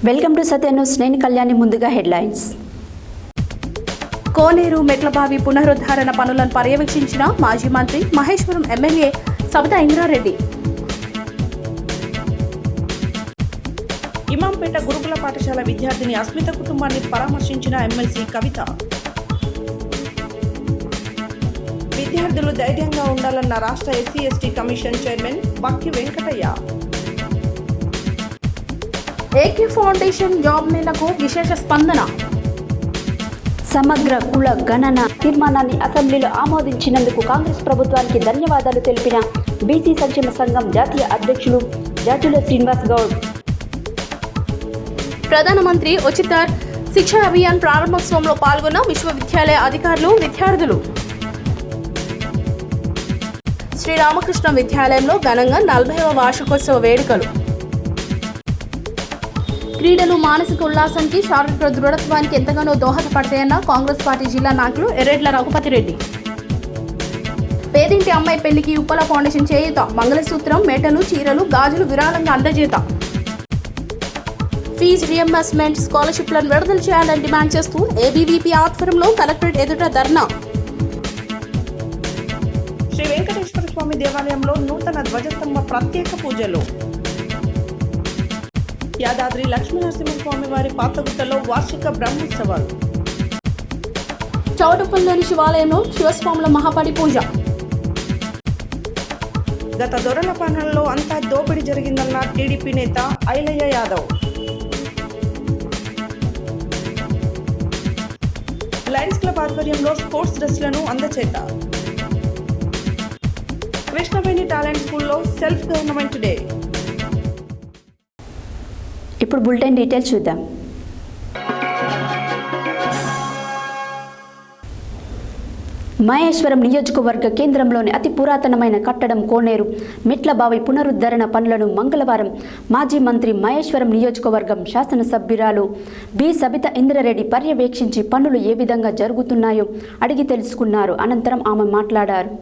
Welcome to Satya news. నేను కళ్యాణి. ముందుగా headlines. కోనేరు మెట్లబావి పునరుద్ధరణ పనులను పర్యవేక్షించిన మాజీ మంత్రి మహేశ్వరం ఎమ్మెల్యే సబితా ఇంద్రారెడ్డి. ఇమాంపేట గురుకుల పాఠశాల విద్యార్థిని అస్మిత కుటుంబాన్ని పరామర్శించిన ఎమ్మెల్సీ కవిత. విద్యార్థులు ధైర్యంగా ఉండాలన్న రాష్ట్ర SC ST commission chairman Bakki Venkataiah. AK foundation job మేళకు విశేష స్పందన. సమగ్ర కుల గణన తీర్మానాన్ని అసెంబ్లీలో ఆమోదించినందుకు కాంగ్రెస్ ప్రభుత్వానికి ధన్యవాదాలు తెలిపిన బీసీ సంక్షేమ సంఘం జాతీయ అధ్యక్షులు జాజుల శ్రీనివాస్ గౌడ్. ప్రధానమంత్రి ఉచిత శిక్షా అభియాన్ ప్రారంభోత్సవంలో పాల్గొన్న విశ్వవిద్యాలయ అధికారులు, విద్యార్థులు. శ్రీరామకృష్ణ విద్యాలయంలో ఘనంగా 40వ వార్షికోత్సవ వేడుకలు. క్రీడలు మానసిక ఉల్లాసానికి, శారీరక దృఢత్వానికి ఎంతగానో దోహదపడతాయన్న కాంగ్రెస్ పార్టీ జిల్లా నాయకులు ఎర్రెడ్ల రఘుపతిరెడ్డి. పేదింటి అమ్మాయి పెళ్లికి ఉప్పల ఫౌండేషన్ చేయూత. మంగళసూత్రం, మేటలు, చీరలు, గాజులు విరాళంగా అందజేత. ఫీజు రియంబర్స్మెంట్, స్కాలర్షిప్లను విడుదల చేయాలని డిమాండ్ చేస్తూ ఏబీవీపీ ఆధ్వర్యంలో కలెక్టరేట్ ఎదుట ధర్నా. శ్రీ వెంకటేశ్వర స్వామి దేవాలయంలో నూతన ధ్వజస్తంభ ప్రత్యేక పూజలు. యాదాద్రి లక్ష్మీనరసింహస్వామి వారి పాతగుట్టలో వార్షిక బ్రహ్మోత్సవాలు. చౌటుపల్లిలోని శివాలయంలో శివస్వాముల మహాపడి పూజ. గత దొరల పాలనలో అంతా దోపిడీ జరిగిందన్న టీడీపీ నేత ఐలయ్య యాదవ్. లయన్స్ క్లబ్ ఆధ్వర్యంలో స్పోర్ట్స్ డ్రెస్లను అందజేత. కృష్ణవేణి టాలెంట్ స్కూల్లో సెల్ఫ్ గవర్నమెంట్ డే. ఇప్పుడు బులెటిన్ డీటెయిల్స్ చూద్దాం. మహేశ్వరం నియోజకవర్గ కేంద్రంలోని అతి పురాతనమైన కట్టడం కోనేరు మెట్లబావి పునరుద్ధరణ పనులను మంగళవారం మాజీ మంత్రి మహేశ్వరం నియోజకవర్గం శాసనసభ్యురాలు బి సబితా ఇంద్రారెడ్డి పర్యవేక్షించి పనులు ఏ విధంగా జరుగుతున్నాయో అడిగి తెలుసుకున్నారు. అనంతరం ఆమె మాట్లాడారు.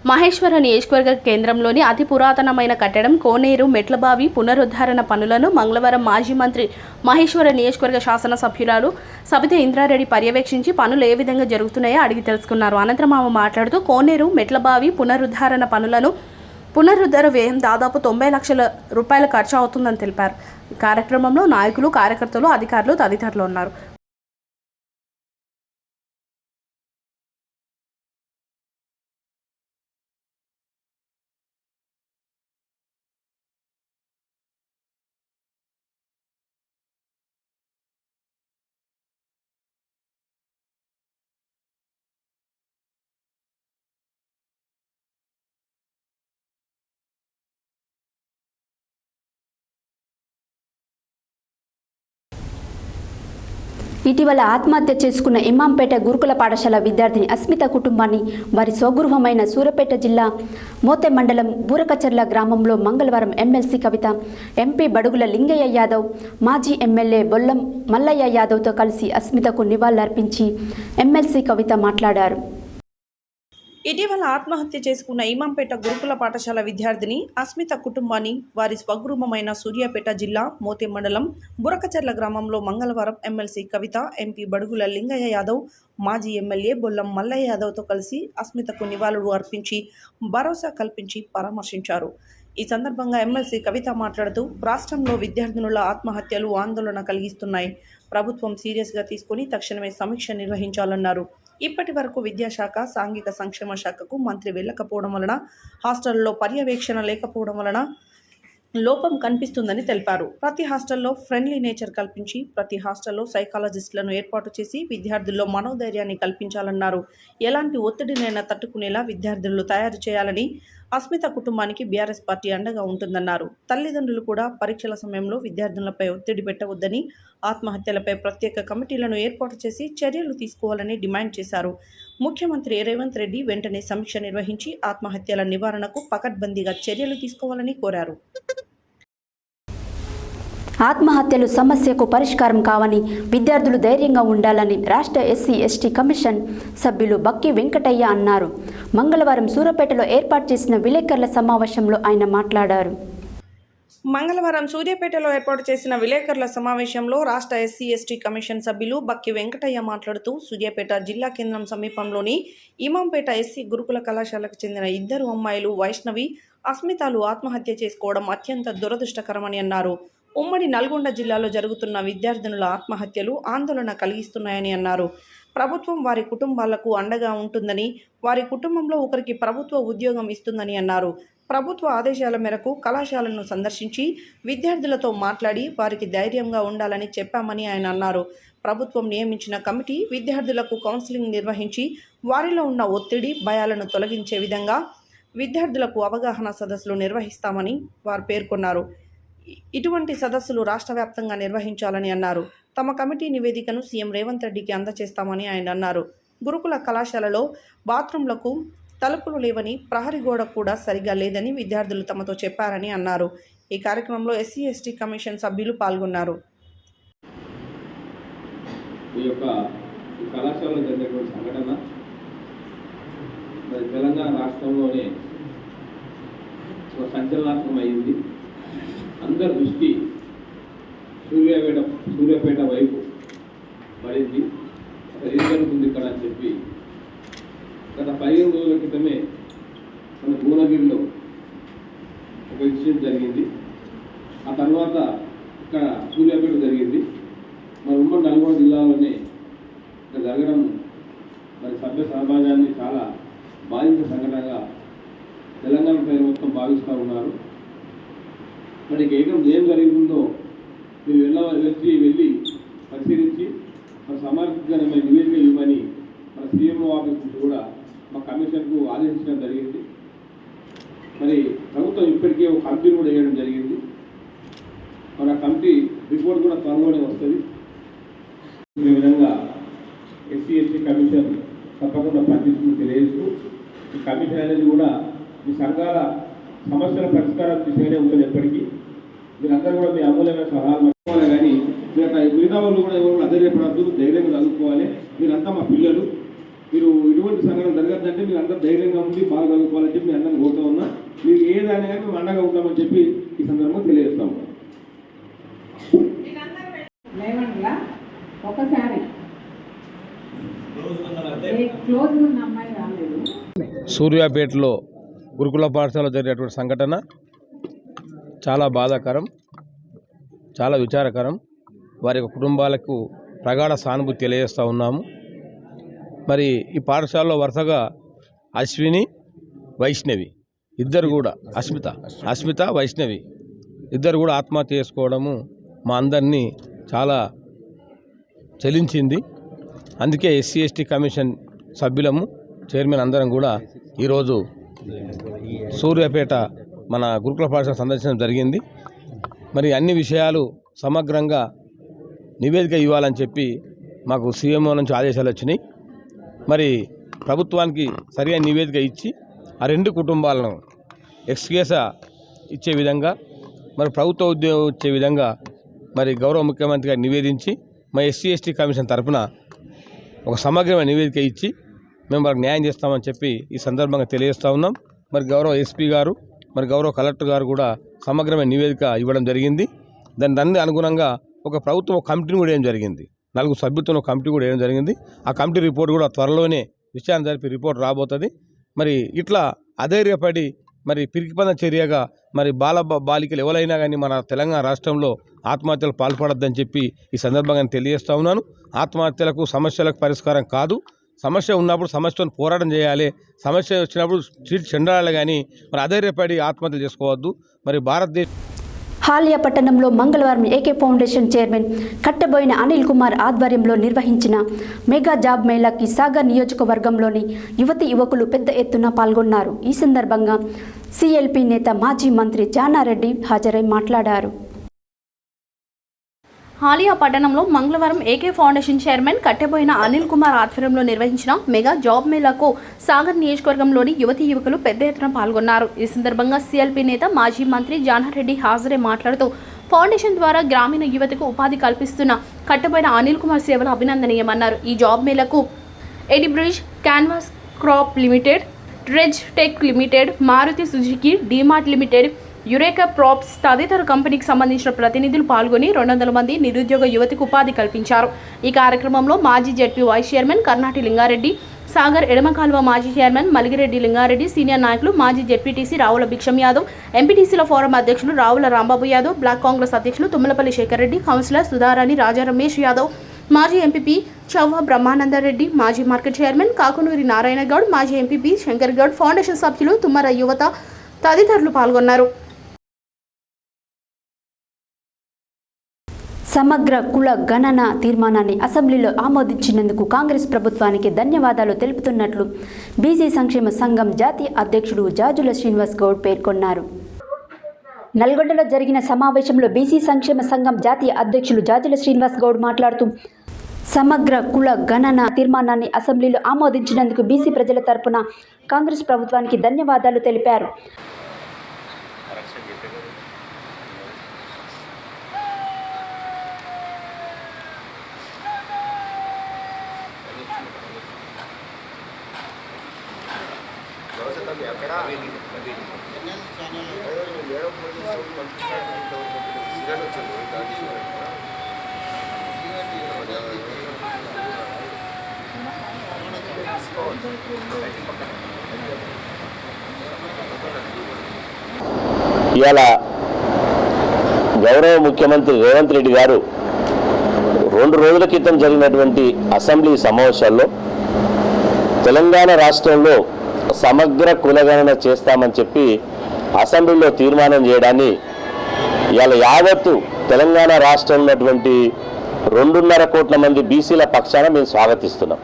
మహేశ్వర నియోజకవర్గ కేంద్రంలోని అతి పురాతనమైన కట్టడం కోనేరు మెట్లబావి పునరుద్ధరణ పనులను మంగళవారం మాజీ మంత్రి మహేశ్వర నియోజకవర్గ శాసనసభ్యురాలు సబితా ఇంద్రారెడ్డి పర్యవేక్షించి పనులు ఏ విధంగా జరుగుతున్నాయో అడిగి తెలుసుకున్నారు. అనంతరం ఆమె మాట్లాడుతూ కోనేరు మెట్లబావి పునరుద్ధరణ పనులను పునరుద్ధరణ వ్యయం దాదాపు 90 లక్షల రూపాయలు ఖర్చు అవుతుందని తెలిపారు. ఈ కార్యక్రమంలో నాయకులు, కార్యకర్తలు, అధికారులు తదితరులు ఉన్నారు. ఇటీవల ఆత్మహత్య చేసుకున్న ఇమాంపేట గురుకుల పాఠశాల విద్యార్థిని అస్మిత కుటుంబాన్ని వారి స్వగృహమైన సూర్యాపేట జిల్లా మోతే మండలం బూరకచర్ల గ్రామంలో మంగళవారం ఎమ్మెల్సీ కవిత, ఎంపీ బడుగుల లింగయ్య యాదవ్, మాజీ ఎమ్మెల్యే బొల్లం మల్లయ్య యాదవ్తో కలిసి అస్మితకు నివాళులర్పించి ఎమ్మెల్సీ కవిత మాట్లాడారు. ఇటీవల ఆత్మహత్య చేసుకున్న ఇమాంపేట గురుకుల పాఠశాల విద్యార్థిని అస్మిత కుటుంబాన్ని వారి స్వగృహమైన సూర్యాపేట జిల్లా మోతే మండలం బురకచర్ల గ్రామంలో మంగళవారం ఎమ్మెల్సీ కవిత, ఎంపీ బడుగుల లింగయ్య యాదవ్, మాజీ ఎమ్మెల్యే బొల్లం మల్లయ్య యాదవ్తో కలిసి అస్మితకు నివాళులు అర్పించి భరోసా కల్పించి పరామర్శించారు. ఈ సందర్భంగా ఎమ్మెల్సీ కవిత మాట్లాడుతూ రాష్ట్రంలో విద్యార్థినుల ఆత్మహత్యలు ఆందోళన కలిగిస్తున్నాయి. ప్రభుత్వం సీరియస్గా తీసుకుని తక్షణమే సమీక్ష నిర్వహించాలన్నారు. ఇప్పటి వరకు విద్యాశాఖ, సాంఘిక సంక్షేమ శాఖకు మంత్రి వెళ్ళకపోవడం వలన, హాస్టల్లో పర్యవేక్షణ లేకపోవడం వలన లోపం కనిపిస్తుందని తెలిపారు. ప్రతి హాస్టల్లో ఫ్రెండ్లీ నేచర్ కల్పించి ప్రతి హాస్టల్లో సైకాలజిస్టులను ఏర్పాటు చేసి విద్యార్థుల్లో మనోధైర్యాన్ని కల్పించాలన్నారు. ఎలాంటి ఒత్తిడినైనా తట్టుకునేలా విద్యార్థులను తయారు చేయాలని అస్మిత కుటుంబానికి బీఆర్ఎస్ పార్టీ అండగా ఉంటుందన్నారు. తల్లిదండ్రులు కూడా పరీక్షల సమయంలో విద్యార్థులపై ఒత్తిడి పెట్టవద్దని, ఆత్మహత్యలపై ప్రత్యేక కమిటీలను ఏర్పాటు చేసి చర్యలు తీసుకోవాలని డిమాండ్ చేశారు. ముఖ్యమంత్రి రేవంత్ రెడ్డి వెంటనే సమీక్ష నిర్వహించి ఆత్మహత్యల నివారణకు పకడ్బందీగా చర్యలు తీసుకోవాలని కోరారు. ఆత్మహత్యలు సమస్యకు పరిష్కారం కావని, విద్యార్థులు ధైర్యంగా ఉండాలని రాష్ట్ర ఎస్సీ ఎస్టీ కమిషన్ సభ్యులు బక్కి వెంకటయ్య అన్నారు. మంగళవారం సూర్యాపేటలో ఏర్పాటు చేసిన విలేకరుల సమావేశంలో ఆయన మాట్లాడారు. మంగళవారం సూర్యాపేటలో ఏర్పాటు చేసిన విలేకరుల సమావేశంలో రాష్ట్ర ఎస్సీ ఎస్టీ కమిషన్ సభ్యులు బక్కి వెంకటయ్య మాట్లాడుతూ సూర్యాపేట జిల్లా కేంద్రం సమీపంలోని ఇమాంపేట ఎస్సీ గురుకుల కళాశాలకు చెందిన ఇద్దరు అమ్మాయిలు వైష్ణవి, అస్మితాలు ఆత్మహత్య చేసుకోవడం అత్యంత దురదృష్టకరమని అన్నారు. ఉమ్మడి నల్గొండ జిల్లాలో జరుగుతున్న విద్యార్థినుల ఆత్మహత్యలు ఆందోళన కలిగిస్తున్నాయని అన్నారు. ప్రభుత్వం వారి కుటుంబాలకు అండగా ఉంటుందని, వారి కుటుంబంలో ఒకరికి ప్రభుత్వ ఉద్యోగం ఇస్తుందని అన్నారు. ప్రభుత్వ ఆదేశాల మేరకు కళాశాలను సందర్శించి విద్యార్థులతో మాట్లాడి వారికి ధైర్యంగా ఉండాలని చెప్పామని ఆయన అన్నారు. ప్రభుత్వం నియమించిన కమిటీ విద్యార్థులకు కౌన్సిలింగ్ నిర్వహించి వారిలో ఉన్న ఒత్తిడి, భయాలను తొలగించే విధంగా విద్యార్థులకు అవగాహన సదస్సులు నిర్వహిస్తామని వారు పేర్కొన్నారు. ఇటువంటి సదస్సులు రాష్ట్ర వ్యాప్తంగా నిర్వహించాలని అన్నారు. తమ కమిటీ నివేదికను సీఎం రేవంత్ రెడ్డికి అందజేస్తామని ఆయన అన్నారు. గురుకుల కళాశాలలో బాత్రూంలకు తలుపులు లేవని, ప్రహరీ గోడ కూడా సరిగా లేదని విద్యార్థులు తమతో చెప్పారని అన్నారు. ఈ కార్యక్రమంలో ఎస్సీ ఎస్టీ కమిషన్ సభ్యులు పాల్గొన్నారు. ఈ యొక్క కళాశాలలో జరిగినటువంటి సంఘటన మరి తెలంగాణ రాష్ట్రంలోనే ఒక సంచలనాత్మకమైంది. అందరి దృష్టి సూర్యాపేట వైపు పడింది. అక్కడ ఏం జరుగుతుంది ఇక్కడ అని చెప్పి గత 15 రోజుల క్రితమే మన భువనగిరిలో ఒక ఇన్సిడెంట్ జరిగింది. ఆ తర్వాత ఇక్కడ సూర్యాపేట జరిగింది. మరి ఉమ్మడి నల్గొండ జిల్లాలోనే ఇక్కడ జరగడం మరి సభ్య సమాజాన్ని చాలా బాధించే సంఘటనగా తెలంగాణ ప్రజలు మొత్తం భావిస్తూ ఉన్నారు. మరి ఏం జరిగిందో మీరు వెళ్ళి పరిశీలించి మన సమర్థమైన నివేదిక ఇవ్వమని మన సీఎంఓ ఆఫీస్ నుంచి కూడా మా కమిషన్కు ఆదేశించడం జరిగింది. మరి ప్రభుత్వం ఇప్పటికే ఒక కమిటీని కూడా వేయడం జరిగింది. మన కమిటీ రిపోర్ట్ కూడా త్వరలోనే వస్తుంది. ఈ విధంగా ఎస్సీ ఎస్టీ కమిషన్ తప్పకుండా పనిచేస్తుందని తెలియజేస్తూ ఈ కమిషన్ అనేది కూడా మీ సంఘాల సమస్యల పరిష్కారం దిశగానే ఉంటుంది. ఎప్పటికీ మీరందరూ కూడా మీ అమూల్యమైన సలహాలు మర్చిపోవాలి. కానీ మీరు మిగతా వాళ్ళు కూడా ఎవరు అధైర్యపడద్దు, ధైర్యంగా చదువుకోవాలి. మీరంతా మా పిల్లలు, మీరు ఇటువంటి సంఘటన జరగద్దంటే మీరు అందరూ ధైర్యంగా ఉండి బాగా చదువుకోవాలని చెప్పి మీ అందరిని కోరుతూ ఉన్నా. మీరు ఏదైనా కానీ మేము అండగా ఉంటామని చెప్పి ఈ సందర్భంగా తెలియజేస్తాము. ఒకసారి సూర్యాపేటలో గురుకుల పాఠశాల జరిగినటువంటి సంఘటన చాలా బాధాకరం, చాలా విచారకరం. వారి కుటుంబాలకు ప్రగాఢ సానుభూతి తెలియజేస్తూ ఉన్నాము. మరి ఈ పాఠశాలలో వరుసగా అశ్విని, వైష్ణవి ఇద్దరు కూడా అస్మిత వైష్ణవి ఇద్దరు కూడా ఆత్మహత్య చేసుకోవడము మా అందరినీ చాలా చలించింది. అందుకే ఎస్సీ ఎస్టీ కమిషన్ సభ్యులము, చైర్మన్ అందరం కూడా ఈరోజు సూర్యాపేట మన గురుకుల పాఠశాల సందర్శించడం జరిగింది. మరి అన్ని విషయాలు సమగ్రంగా నివేదిక ఇవ్వాలని చెప్పి మాకు సీఎంఓ నుంచి ఆదేశాలు వచ్చినాయి. మరి ప్రభుత్వానికి సరైన నివేదిక ఇచ్చి ఆ రెండు కుటుంబాలను ఎక్స్గ్రేస్ ఇచ్చే విధంగా, మరి ప్రభుత్వ ఉద్యోగం ఇచ్చే విధంగా మరి గౌరవ ముఖ్యమంత్రి గారు నివేదించి మా ఎస్సీ ఎస్టీ కమిషన్ తరఫున ఒక సమగ్రమైన నివేదిక ఇచ్చి మేము వారికి న్యాయం చేస్తామని చెప్పి ఈ సందర్భంగా తెలియజేస్తూ ఉన్నాం. మరి గౌరవ ఎస్పీ గారు, మరి గౌరవ కలెక్టర్ గారు కూడా సమగ్రమైన నివేదిక ఇవ్వడం జరిగింది. దాని అనుగుణంగా ఒక ప్రభుత్వం కమిటీని కూడా వేయడం జరిగింది. 4 సభ్యులతో కమిటీ కూడా వేయడం జరిగింది. ఆ కమిటీ రిపోర్ట్ కూడా త్వరలోనే విషయాన్ని జరిపి రిపోర్ట్ రాబోతుంది. మరి ఇట్లా అధైర్యపడి మరి పిరికిపంద చర్యగా మరి బాలికలు ఎవరైనా కానీ మన తెలంగాణ రాష్ట్రంలో ఆత్మహత్యలు పాల్పడొద్దని చెప్పి ఈ సందర్భంగా తెలియజేస్తూ ఉన్నాను. ఆత్మహత్యలకు సమస్యలకు పరిష్కారం కాదు. సమస్య ఉన్నప్పుడు సమస్యను పోరాటం చేయాలి. సమస్య వచ్చినప్పుడు చీట్ చెండాలి. కానీ మరి అధైర్యపడి ఆత్మహత్యలు చేసుకోవద్దు. మరి హాలియా పట్టణంలో మంగళవారం AK foundation chairman Kattaboina Anil Kumar ఆధ్వర్యంలో నిర్వహించిన మెగా జాబ్ మేళాకి సాగర్ నియోజకవర్గంలోని యువతి యువకులు పెద్ద ఎత్తున పాల్గొన్నారు. ఈ సందర్భంగా సిఎల్పి నేత మాజీ మంత్రి జానారెడ్డి హాజరై మాట్లాడారు. హాలియా పట్టణంలో మంగళవారం AK foundation chairman Katteboina Anil Kumar ఆధ్వర్యంలో నిర్వహించిన మెగా జాబ్ మేళాకు సాగర్ నియోజకవర్గంలోని యువతీ యువకులు పెద్ద ఎత్తున పాల్గొన్నారు. ఈ సందర్భంగా సిఎల్పి నేత మాజీ మంత్రి జానారెడ్డి హాజరై మాట్లాడుతూ ఫౌండేషన్ ద్వారా గ్రామీణ యువతకు ఉపాధి కల్పిస్తున్న కట్టెబోయిన అనిల్ కుమార్ సేవలు అభినందనీయమన్నారు. ఈ జాబ్ మేళాకు ఎడిబ్రిడ్జ్, క్యాన్వాస్ క్రాప్ లిమిటెడ్, ట్రెజ్ Tech Limited, Maruti Suzuki, DMart Limited, Eureka Props తదితర కంపెనీకి సంబంధించిన ప్రతినిధులు పాల్గొని 200 మంది నిరుద్యోగ యువతికి ఉపాధి కల్పించారు. ఈ కార్యక్రమంలో మాజీ ZP vice chairman Karnati Lingareddy, Sagar ఎడమకాలువ మాజీ చైర్మన్ మలిగిరెడ్డి లింగారెడ్డి, సీనియర్ నాయకులు మాజీ జెడ్పీటీసీ రావుల భిక్షం యాదవ్, ఎంపీటీసీల ఫోరం అధ్యక్షులు రావుల రాంబాబు యాదవ్, బ్లాక్ కాంగ్రెస్ అధ్యక్షులు తుమ్మలపల్లి శేఖర్ రెడ్డి, కౌన్సిలర్ సుధారాణి రాజా రమేష్ యాదవ్, మాజీ ఎంపీపీ చౌవ బ్రహ్మానందరెడ్డి, మాజీ మార్కెట్ చైర్మన్ కాకునూరి నారాయణ గౌడ్, మాజీ ఎంపీపీ శంకర్ గౌడ్, ఫౌండేషన్ సభ్యులు తుమ్మర యువత తదితరులు పాల్గొన్నారు. సమగ్ర కుల గణన తీర్మానాన్ని అసెంబ్లీలో ఆమోదించినందుకు కాంగ్రెస్ ప్రభుత్వానికి ధన్యవాదాలు తెలుపుతున్నట్లు బీసీ సంక్షేమ సంఘం జాతీయ అధ్యక్షుడు జాజుల శ్రీనివాస్ గౌడ్ పేర్కొన్నారు. నల్గొండలో జరిగిన సమావేశంలో బీసీ సంక్షేమ సంఘం జాతీయ అధ్యక్షులు జాజుల శ్రీనివాస్ గౌడ్ మాట్లాడుతూ సమగ్ర కుల గణన తీర్మానాన్ని అసెంబ్లీలో ఆమోదించినందుకు బీసీ ప్రజల తరపున కాంగ్రెస్ ప్రభుత్వానికి ధన్యవాదాలు తెలిపారు. ఇవాళ గౌరవ ముఖ్యమంత్రి రేవంత్ రెడ్డి గారు 2 రోజుల క్రితం జరిగినటువంటి అసెంబ్లీ సమావేశాల్లో తెలంగాణ రాష్ట్రంలో సమగ్ర కులగణన చేస్తామని చెప్పి అసెంబ్లీలో తీర్మానం చేయడాన్ని ఇవాళ యావత్తు తెలంగాణ రాష్ట్రంలో ఉన్నటువంటి 2.5 కోట్ల మంది బీసీల పక్షాన మేము స్వాగతిస్తున్నాం.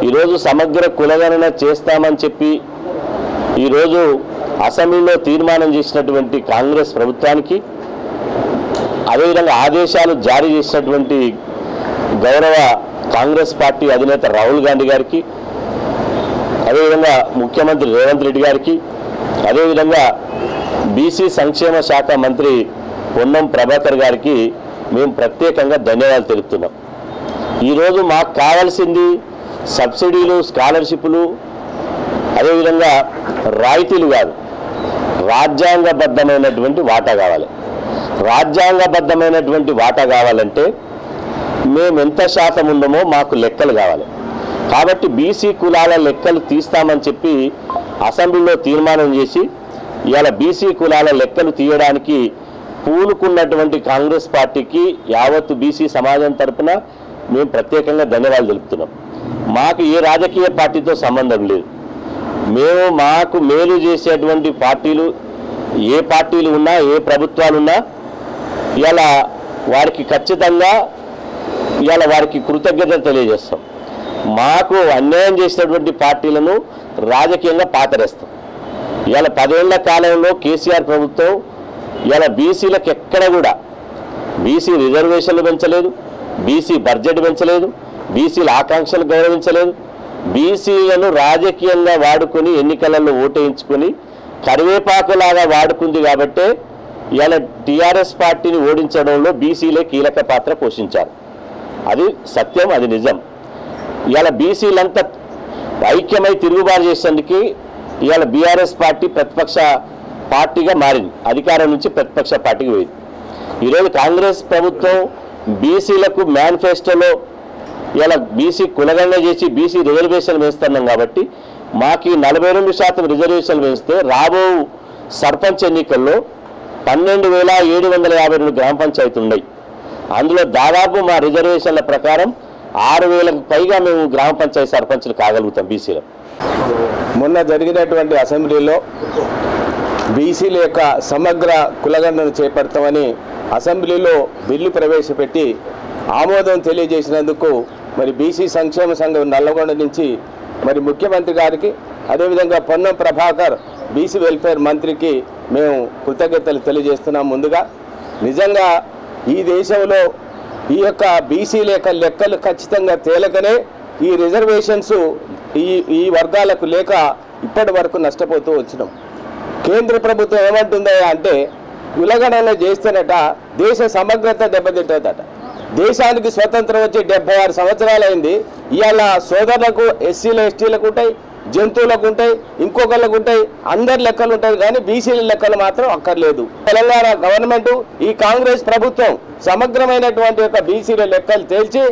ఈరోజు సమగ్ర కులగణన చేస్తామని చెప్పి ఈరోజు అసెంబ్లీలో తీర్మానం చేసినటువంటి కాంగ్రెస్ ప్రభుత్వానికి, అదేవిధంగా ఆదేశాలు జారీ చేసినటువంటి గౌరవ కాంగ్రెస్ పార్టీ అధినేత రాహుల్ గాంధీ గారికి, అదేవిధంగా ముఖ్యమంత్రి రేవంత్ రెడ్డి గారికి, అదేవిధంగా బీసీ సంక్షేమ శాఖ మంత్రి పొన్నం ప్రభాకర్ గారికి మేము ప్రత్యేకంగా ధన్యవాదాలు తెలుపుతున్నాం. ఈరోజు మాకు కావాల్సింది సబ్సిడీలు, స్కాలర్షిప్లు, అదేవిధంగా రాయితీలు కాదు, రాజ్యాంగబద్ధమైనటువంటి వాటా కావాలి. రాజ్యాంగబద్ధమైనటువంటి వాటా కావాలంటే మేము ఎంత శాతం ఉండమో మాకు లెక్కలు కావాలి. కాబట్టి బీసీ కులాల లెక్కలు తీస్తామని చెప్పి అసెంబ్లీలో తీర్మానం చేసి ఇవాళ బీసీ కులాల లెక్కలు తీయడానికి పూనుకున్నటువంటి కాంగ్రెస్ పార్టీకి యావత్తు బీసీ సమాజం తరఫున మేము ప్రత్యేకంగా ధన్యవాదాలు తెలుపుతున్నాం. మాకు ఏ రాజకీయ పార్టీతో సంబంధం లేదు. మేము మాకు మేలు చేసేటువంటి పార్టీలు ఏ పార్టీలు ఉన్నా, ఏ ప్రభుత్వాలు ఉన్నా ఇవాళ వారికి ఖచ్చితంగా ఇవాళ వారికి కృతజ్ఞతలు తెలియజేస్తాం. మాకు అన్యాయం చేసినటువంటి పార్టీలను రాజకీయంగా పాతరేస్తాం. ఇవాళ 10 ఏళ్ల కాలంలో కేసీఆర్ ప్రభుత్వం ఇవాళ బీసీలకు ఎక్కడ కూడా బీసీ రిజర్వేషన్లు పెంచలేదు, బీసీ బడ్జెట్ పెంచలేదు, బీసీల ఆకాంక్షలు గౌరవించలేదు. బీసీలను రాజకీయంగా వాడుకొని ఎన్నికలలో ఓటేయించుకొని కరివేపాకులాగా వాడుకుంది. కాబట్టే ఇవాళ టీఆర్ఎస్ పార్టీని ఓడించడంలో బీసీలే కీలక పాత్ర పోషించారు. అది సత్యం, అది నిజం. ఇవాళ బీసీలంతా ఐక్యమై తిరుగుబాటు చేసేందుకు ఇవాళ బీఆర్ఎస్ పార్టీ ప్రతిపక్ష పార్టీగా మారింది, అధికారం నుంచి ప్రతిపక్ష పార్టీకి పోయింది. ఈరోజు కాంగ్రెస్ ప్రభుత్వం బీసీలకు మేనిఫెస్టోలో ఇలా బీసీ కులగణన చేసి బీసీ రిజర్వేషన్ వేస్తున్నాం. కాబట్టి మాకు 42% రిజర్వేషన్ వేస్తే రాబో సర్పంచ్ ఎన్నికల్లో 12,752 గ్రామ పంచాయతీలు ఉన్నాయి. అందులో దాదాపు మా రిజర్వేషన్ల ప్రకారం 6,000కు పైగా మేము గ్రామ పంచాయతీ సర్పంచ్లు కాగలుగుతాం బీసీలో. మొన్న జరిగినటువంటి అసెంబ్లీలో బీసీల యొక్క సమగ్ర కులగణన చేపడతామని అసెంబ్లీలో బిల్లు ప్రవేశపెట్టి ఆమోదం తెలియజేసినందుకు మరి బీసీ సంక్షేమ సంఘం నల్లగొండ నుంచి మరి ముఖ్యమంత్రి గారికి, అదేవిధంగా పొన్నం ప్రభాకర్ బీసీ వెల్ఫేర్ మంత్రికి మేము కృతజ్ఞతలు తెలియజేస్తున్నాం. ముందుగా నిజంగా ఈ దేశంలో ఈ యొక్క బీసీల యొక్క లెక్కలు ఖచ్చితంగా తేలకనే ఈ రిజర్వేషన్స్ ఈ వర్గాలకు లేక ఇప్పటి వరకు నష్టపోతూ వచ్చినాం. కేంద్ర ప్రభుత్వం ఏమంటుందా అంటే కులగణన చేస్తేనట దేశ సమగ్రత దెబ్బతింటుందట. దేశానికి స్వతంత్రం వచ్చి 76 సంవత్సరాలు అయింది. ఇవాళ సోదరులకు ఎస్సీలు ఎస్టీలకు ఉంటాయి, జంతువులకు ఉంటాయి, ఇంకొకళ్ళకు ఉంటాయి, అందరి లెక్కలు ఉంటాయి, కానీ బీసీల లెక్కలు మాత్రం అక్కర్లేదు. తెలంగాణ గవర్నమెంట్, ఈ కాంగ్రెస్ ప్రభుత్వం సమగ్రమైనటువంటి యొక్క బీసీల లెక్కలు తేల్చి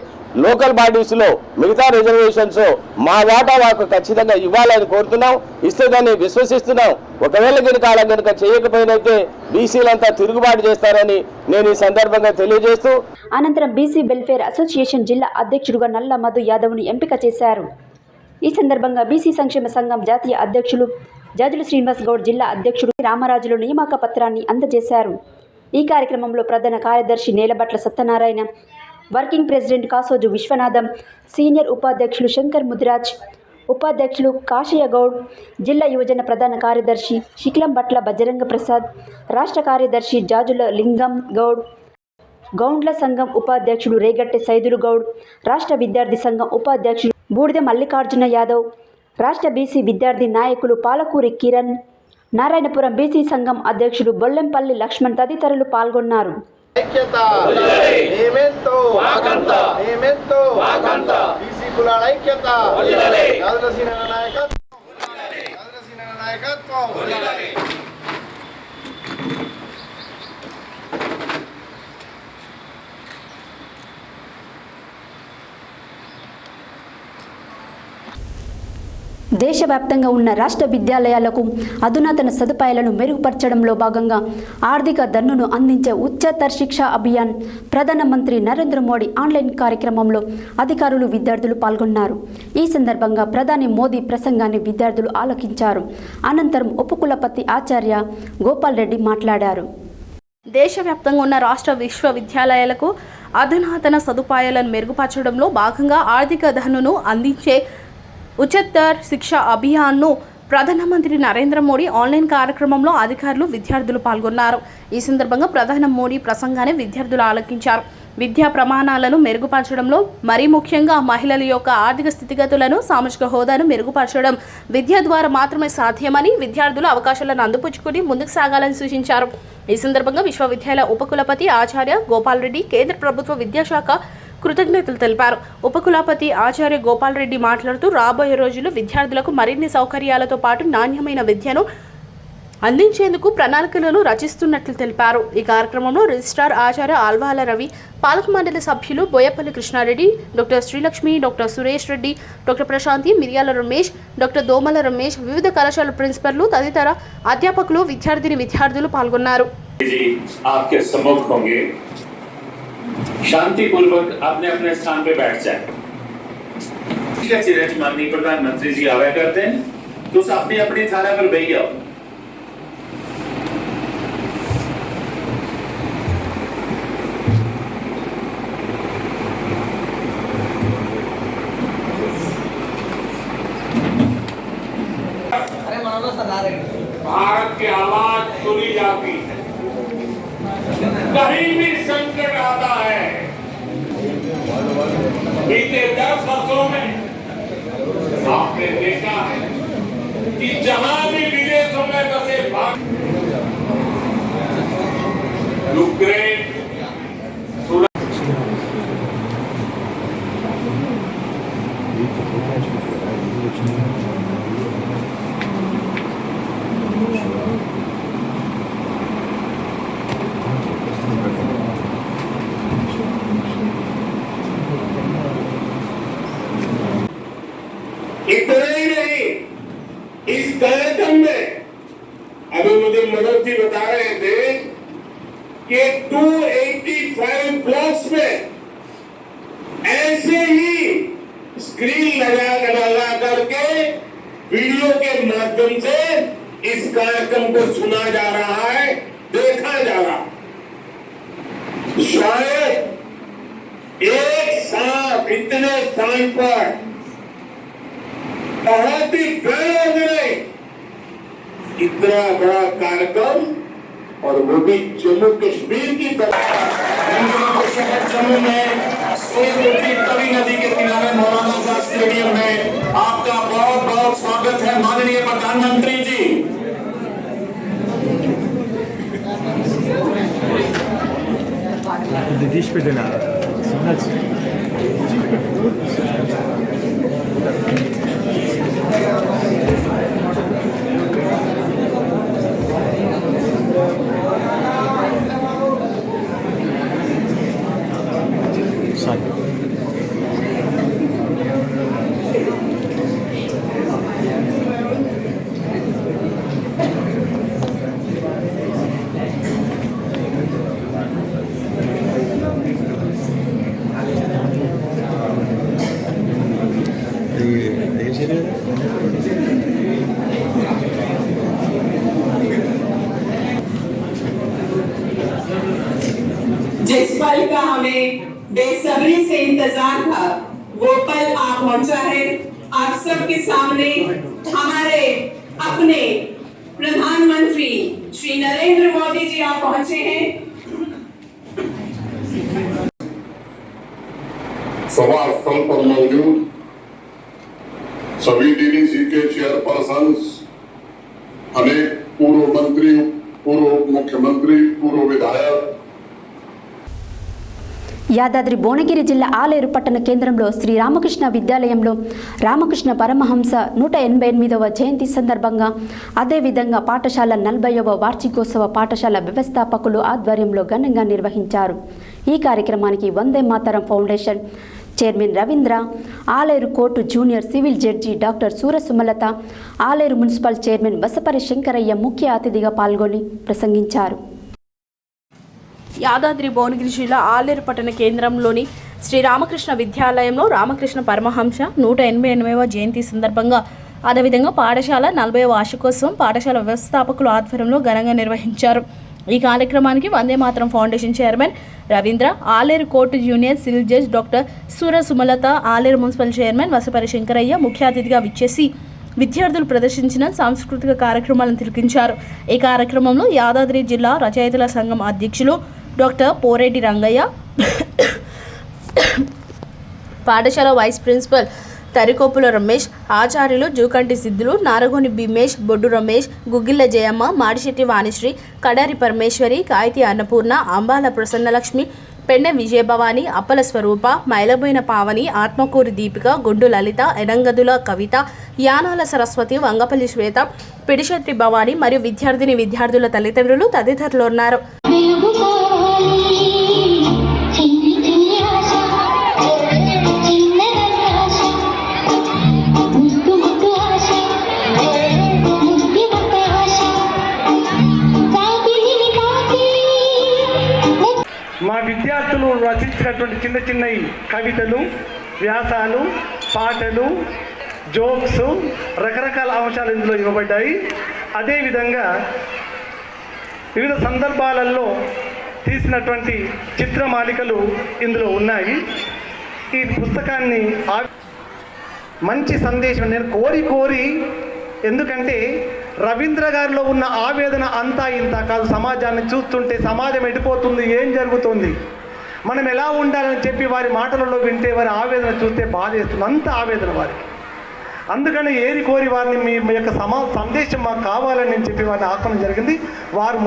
లోకల్ బాడీస్లో మిగతా రిజర్వేషన్స్ మా వాటా మాకు ఖచ్చితంగా ఇవ్వాలని కోరుతున్నాం, ఇస్తుందని విశ్వసిస్తున్నాం. ఒకవేళ కనుక చేయకపోయినైతే బీసీలంతా తిరుగుబాటు చేస్తారని నేను ఈ సందర్భంగా తెలియజేస్తూ, అనంతరం బీసీ వెల్ఫేర్ అసోసియేషన్ జిల్లా అధ్యక్షుడిగా నల్ల మధు యాదవ్ను ఎంపిక చేశారు. ఈ సందర్భంగా బీసీ సంక్షేమ సంఘం జాతీయ అధ్యక్షులు జాజుల శ్రీనివాస్ గౌడ్, జిల్లా అధ్యక్షుడు రామరాజులు నియామక పత్రాన్ని అందజేశారు. ఈ కార్యక్రమంలో ప్రధాన కార్యదర్శి Nelabatla Satyanarayana, working president Kasoju Vishwanatham, senior ఉపాధ్యక్షులు శంకర్ ముదిరాజ్, ఉపాధ్యక్షులు కాశయ్య గౌడ్, జిల్లా యువజన ప్రధాన కార్యదర్శి శిక్లంబట్ల బజరంగ ప్రసాద్, రాష్ట్ర కార్యదర్శి జాజుల లింగం గౌడ్, గౌండ్ల సంఘం ఉపాధ్యక్షుడు రేగట్టె సైదులు గౌడ్, రాష్ట్ర విద్యార్థి సంఘం ఉపాధ్యక్షులు బూడిద మల్లికార్జున యాదవ్, రాష్ట్ర బీసీ విద్యార్థి నాయకులు పాలకూరి కిరణ్, నారాయణపురం బీసీ సంఘం అధ్యక్షుడు బొల్లెంపల్లి లక్ష్మణ్ తదితరులు పాల్గొన్నారు. ఐక్యత మేమెంతో మేమెంతో బీసీ కులాల ఐక్యత రాజలసీన నాయకత్వం. దేశవ్యాప్తంగా ఉన్న రాష్ట్ర విద్యాలయాలకు అధునాతన సదుపాయాలను మెరుగుపరచడంలో భాగంగా ఆర్థిక దన్నును అందించే ఉच्चतर శిక్షా అభియాన్ ప్రధానమంత్రి నరేంద్ర మోడీ ఆన్లైన్ కార్యక్రమంలో అధికారులు, విద్యార్థులు పాల్గొన్నారు. ఈ సందర్భంగా ప్రధాని మోదీ ప్రసంగాన్ని విద్యార్థులు ఆలకించారు. అనంతరం ఉపకులపతి ఆచార్య గోపాల్ రెడ్డి మాట్లాడారు. దేశవ్యాప్తంగా ఉన్న రాష్ట్ర విశ్వవిద్యాలయాలకు అధునాతన సదుపాయాలను మెరుగుపరచడంలో భాగంగా ఆర్థిక దన్నును అందించే ఉच्चतर శిక్షా అభియాన్ను ప్రధానమంత్రి నరేంద్ర మోడీ ఆన్లైన్ కార్యక్రమంలో అధికారులు, విద్యార్థులు పాల్గొన్నారు. ఈ సందర్భంగా ప్రధాని మోడీ ప్రసంగాన్ని విద్యార్థులు ఆలకించారు. విద్యా ప్రమాణాలను మెరుగుపరచడంలో మరీ ముఖ్యంగా మహిళల యొక్క ఆర్థిక స్థితిగతులను, సామాజిక హోదాను మెరుగుపరచడం విద్య ద్వారా మాత్రమే సాధ్యమని, విద్యార్థులు అవకాశాలను అందిపుచ్చుకుని ముందుకు సాగాలని సూచించారు. ఈ సందర్భంగా విశ్వవిద్యాలయ ఉపకులపతి ఆచార్య గోపాల్ రెడ్డి కేంద్ర ప్రభుత్వ విద్యాశాఖ కృతజ్ఞతలు తెలిపారు. ఉపకులపతి ఆచార్య గోపాల్ రెడ్డి మాట్లాడుతూ రాబోయే రోజుల్లో విద్యార్థులకు మరిన్ని సౌకర్యాలతో పాటు నాణ్యమైన విద్యను అందించేందుకు ప్రణాళికలను రచిస్తున్నట్లు తెలిపారు. ఈ కార్యక్రమంలో రిజిస్ట్రార్ ఆచార్య ఆల్వాల రవి, పాలక మండలి సభ్యులు Boyapalli Krishnareddy, doctor Srilakshmi, doctor Suresh Reddy, doctor Prashanti, Miryala Ramesh, doctor Domala Ramesh, వివిధ కళాశాల ప్రిన్సిపల్లు తదితర అధ్యాపకులు, విద్యార్థులు పాల్గొన్నారు. शांतिपूर्वक अपने अपने स्थान पे बैठ जाए. माननीय प्रधानमंत्री जी आवे करते हैं तो अपनी अपनी थाना पर बैठ जाओ. भारत की आवाज सुनी जाती है, कहीं भी संकट आता है. बीते 10 वर्षों में आपने देखा है कि जहां भी विदेशों में बसे यूक्रेन, इतना ही नहीं, इस कार्यक्रम में अभी मुझे मनोज जी बता रहे थे कि 285 ब्लॉक्स में ऐसे ही स्क्रीन लगा करके वीडियो के माध्यम से इस कार्यक्रम को सुना जा रहा है, देखा जा रहा है. शायद एक साथ इतने स्थान पर बहुत ही गौरव में इतना बड़ा कार्यक्रम, और वो भी जम्मू कश्मीर की तरफ शहर जम्मू में तवी नदी के किनारे मौलाना आजाद स्टेडियम में आपका बहुत बहुत स्वागत है माननीय प्रधानमंत्री जी. Dish पे देना इंतजार था वो पल आ पहुंचा है। आप सबके सामने हमारे अपने प्रधानमंत्री श्री नरेंद्र मोदी जी आप पहुंचे हैं। सभा स्थल पर मौजूद सभी डीडीसी के चेयरपर्सन, अनेक पूर्व मंत्री, पूर्व मुख्यमंत्री, पूर्व विधायक, యాదాద్రి భువనగిరి జిల్లా ఆలేరు పట్టణ కేంద్రంలో శ్రీ రామకృష్ణ విద్యాలయంలో రామకృష్ణ పరమహంస 188వ జయంతి సందర్భంగా అదేవిధంగా పాఠశాల 40వ వార్షికోత్సవ పాఠశాల వ్యవస్థాపకులు ఆధ్వర్యంలో ఘనంగా నిర్వహించారు. ఈ కార్యక్రమానికి Vande Mataram foundation chairman Ravindra, Aleru court junior civil judge doctor Surasumalatha, Aleru municipal chairman Vasapari Shankaraiah ముఖ్య అతిథిగా పాల్గొని ప్రసంగించారు. యాదాద్రి భువనగిరి జిల్లా ఆలేరు పట్టణ కేంద్రంలోని శ్రీ రామకృష్ణ విద్యాలయంలో రామకృష్ణ పరమహంస 188వ జయంతి సందర్భంగా అదేవిధంగా పాఠశాల 40వ వార్షికోత్సవం పాఠశాల వ్యవస్థాపకులు ఆధ్వర్యంలో ఘనంగా నిర్వహించారు. ఈ కార్యక్రమానికి Vande Mataram foundation chairman Ravindra, Aleru court junior civil judge doctor Surasumalatha, Aleru municipal chairman Vasapari Shankaraiah ముఖ్య అతిథిగా విచ్చేసి విద్యార్థులు ప్రదర్శించిన సాంస్కృతిక కార్యక్రమాలను తిలకించారు. ఈ కార్యక్రమంలో యాదాద్రి జిల్లా రచయితల సంఘం అధ్యక్షులు డాక్టర్ పోరెడ్డి రంగయ్య, పాఠశాల వైస్ ప్రిన్సిపల్ తరికొప్పుల రమేష్, ఆచార్యులు జూకంటి సిద్ధులు, నారగోని భీమేష్, బొడ్డు రమేష్, గుగ్గిళ్ళ జయమ్మ, మాడిశెట్టి వాణిశ్రీ, కడారి పరమేశ్వరి, కాయితి అన్నపూర్ణ, అంబాల ప్రసన్నలక్ష్మి, పెన్నె విజయభవాని, అప్పల స్వరూప, మైలబోయిన పావని, ఆత్మకూరి దీపిక, గుండు లలిత, ఎడంగదుల కవిత, యానాల సరస్వతి, వంగపల్లి శ్వేత, పిడిశెట్టి భవాని మరియు విద్యార్థుల తల్లిదండ్రులు తదితరులు ఉన్నారు. మా విద్యార్థులు రచించినటువంటి చిన్న చిన్న కవితలు, వ్యాసాలు, పాటలు, జోక్స్, రకరకాల అంశాలు ఇందులో ఇవ్వబడ్డాయి. అదేవిధంగా వివిధ సందర్భాలలో తీసినటువంటి చిత్రమాలికలు ఇందులో ఉన్నాయి. ఈ పుస్తకాన్ని మంచి సందేశం నేను కోరి ఎందుకంటే రవీంద్ర గారిలో ఉన్న ఆవేదన అంతా ఇంత కాదు. సమాజాన్ని చూస్తుంటే సమాజం ఎడిపోతుంది, ఏం జరుగుతుంది, మనం ఎలా ఉండాలని చెప్పి వారి మాటలలో వింటే వారి ఆవేదన చూస్తే బాధేస్తుంది, అంత ఆవేదన వారికి. అందుకని కోరి వారిని మీ యొక్క సందేశం మాకు కావాలని చెప్పి వారిని ఆహ్వానం జరిగింది. వారు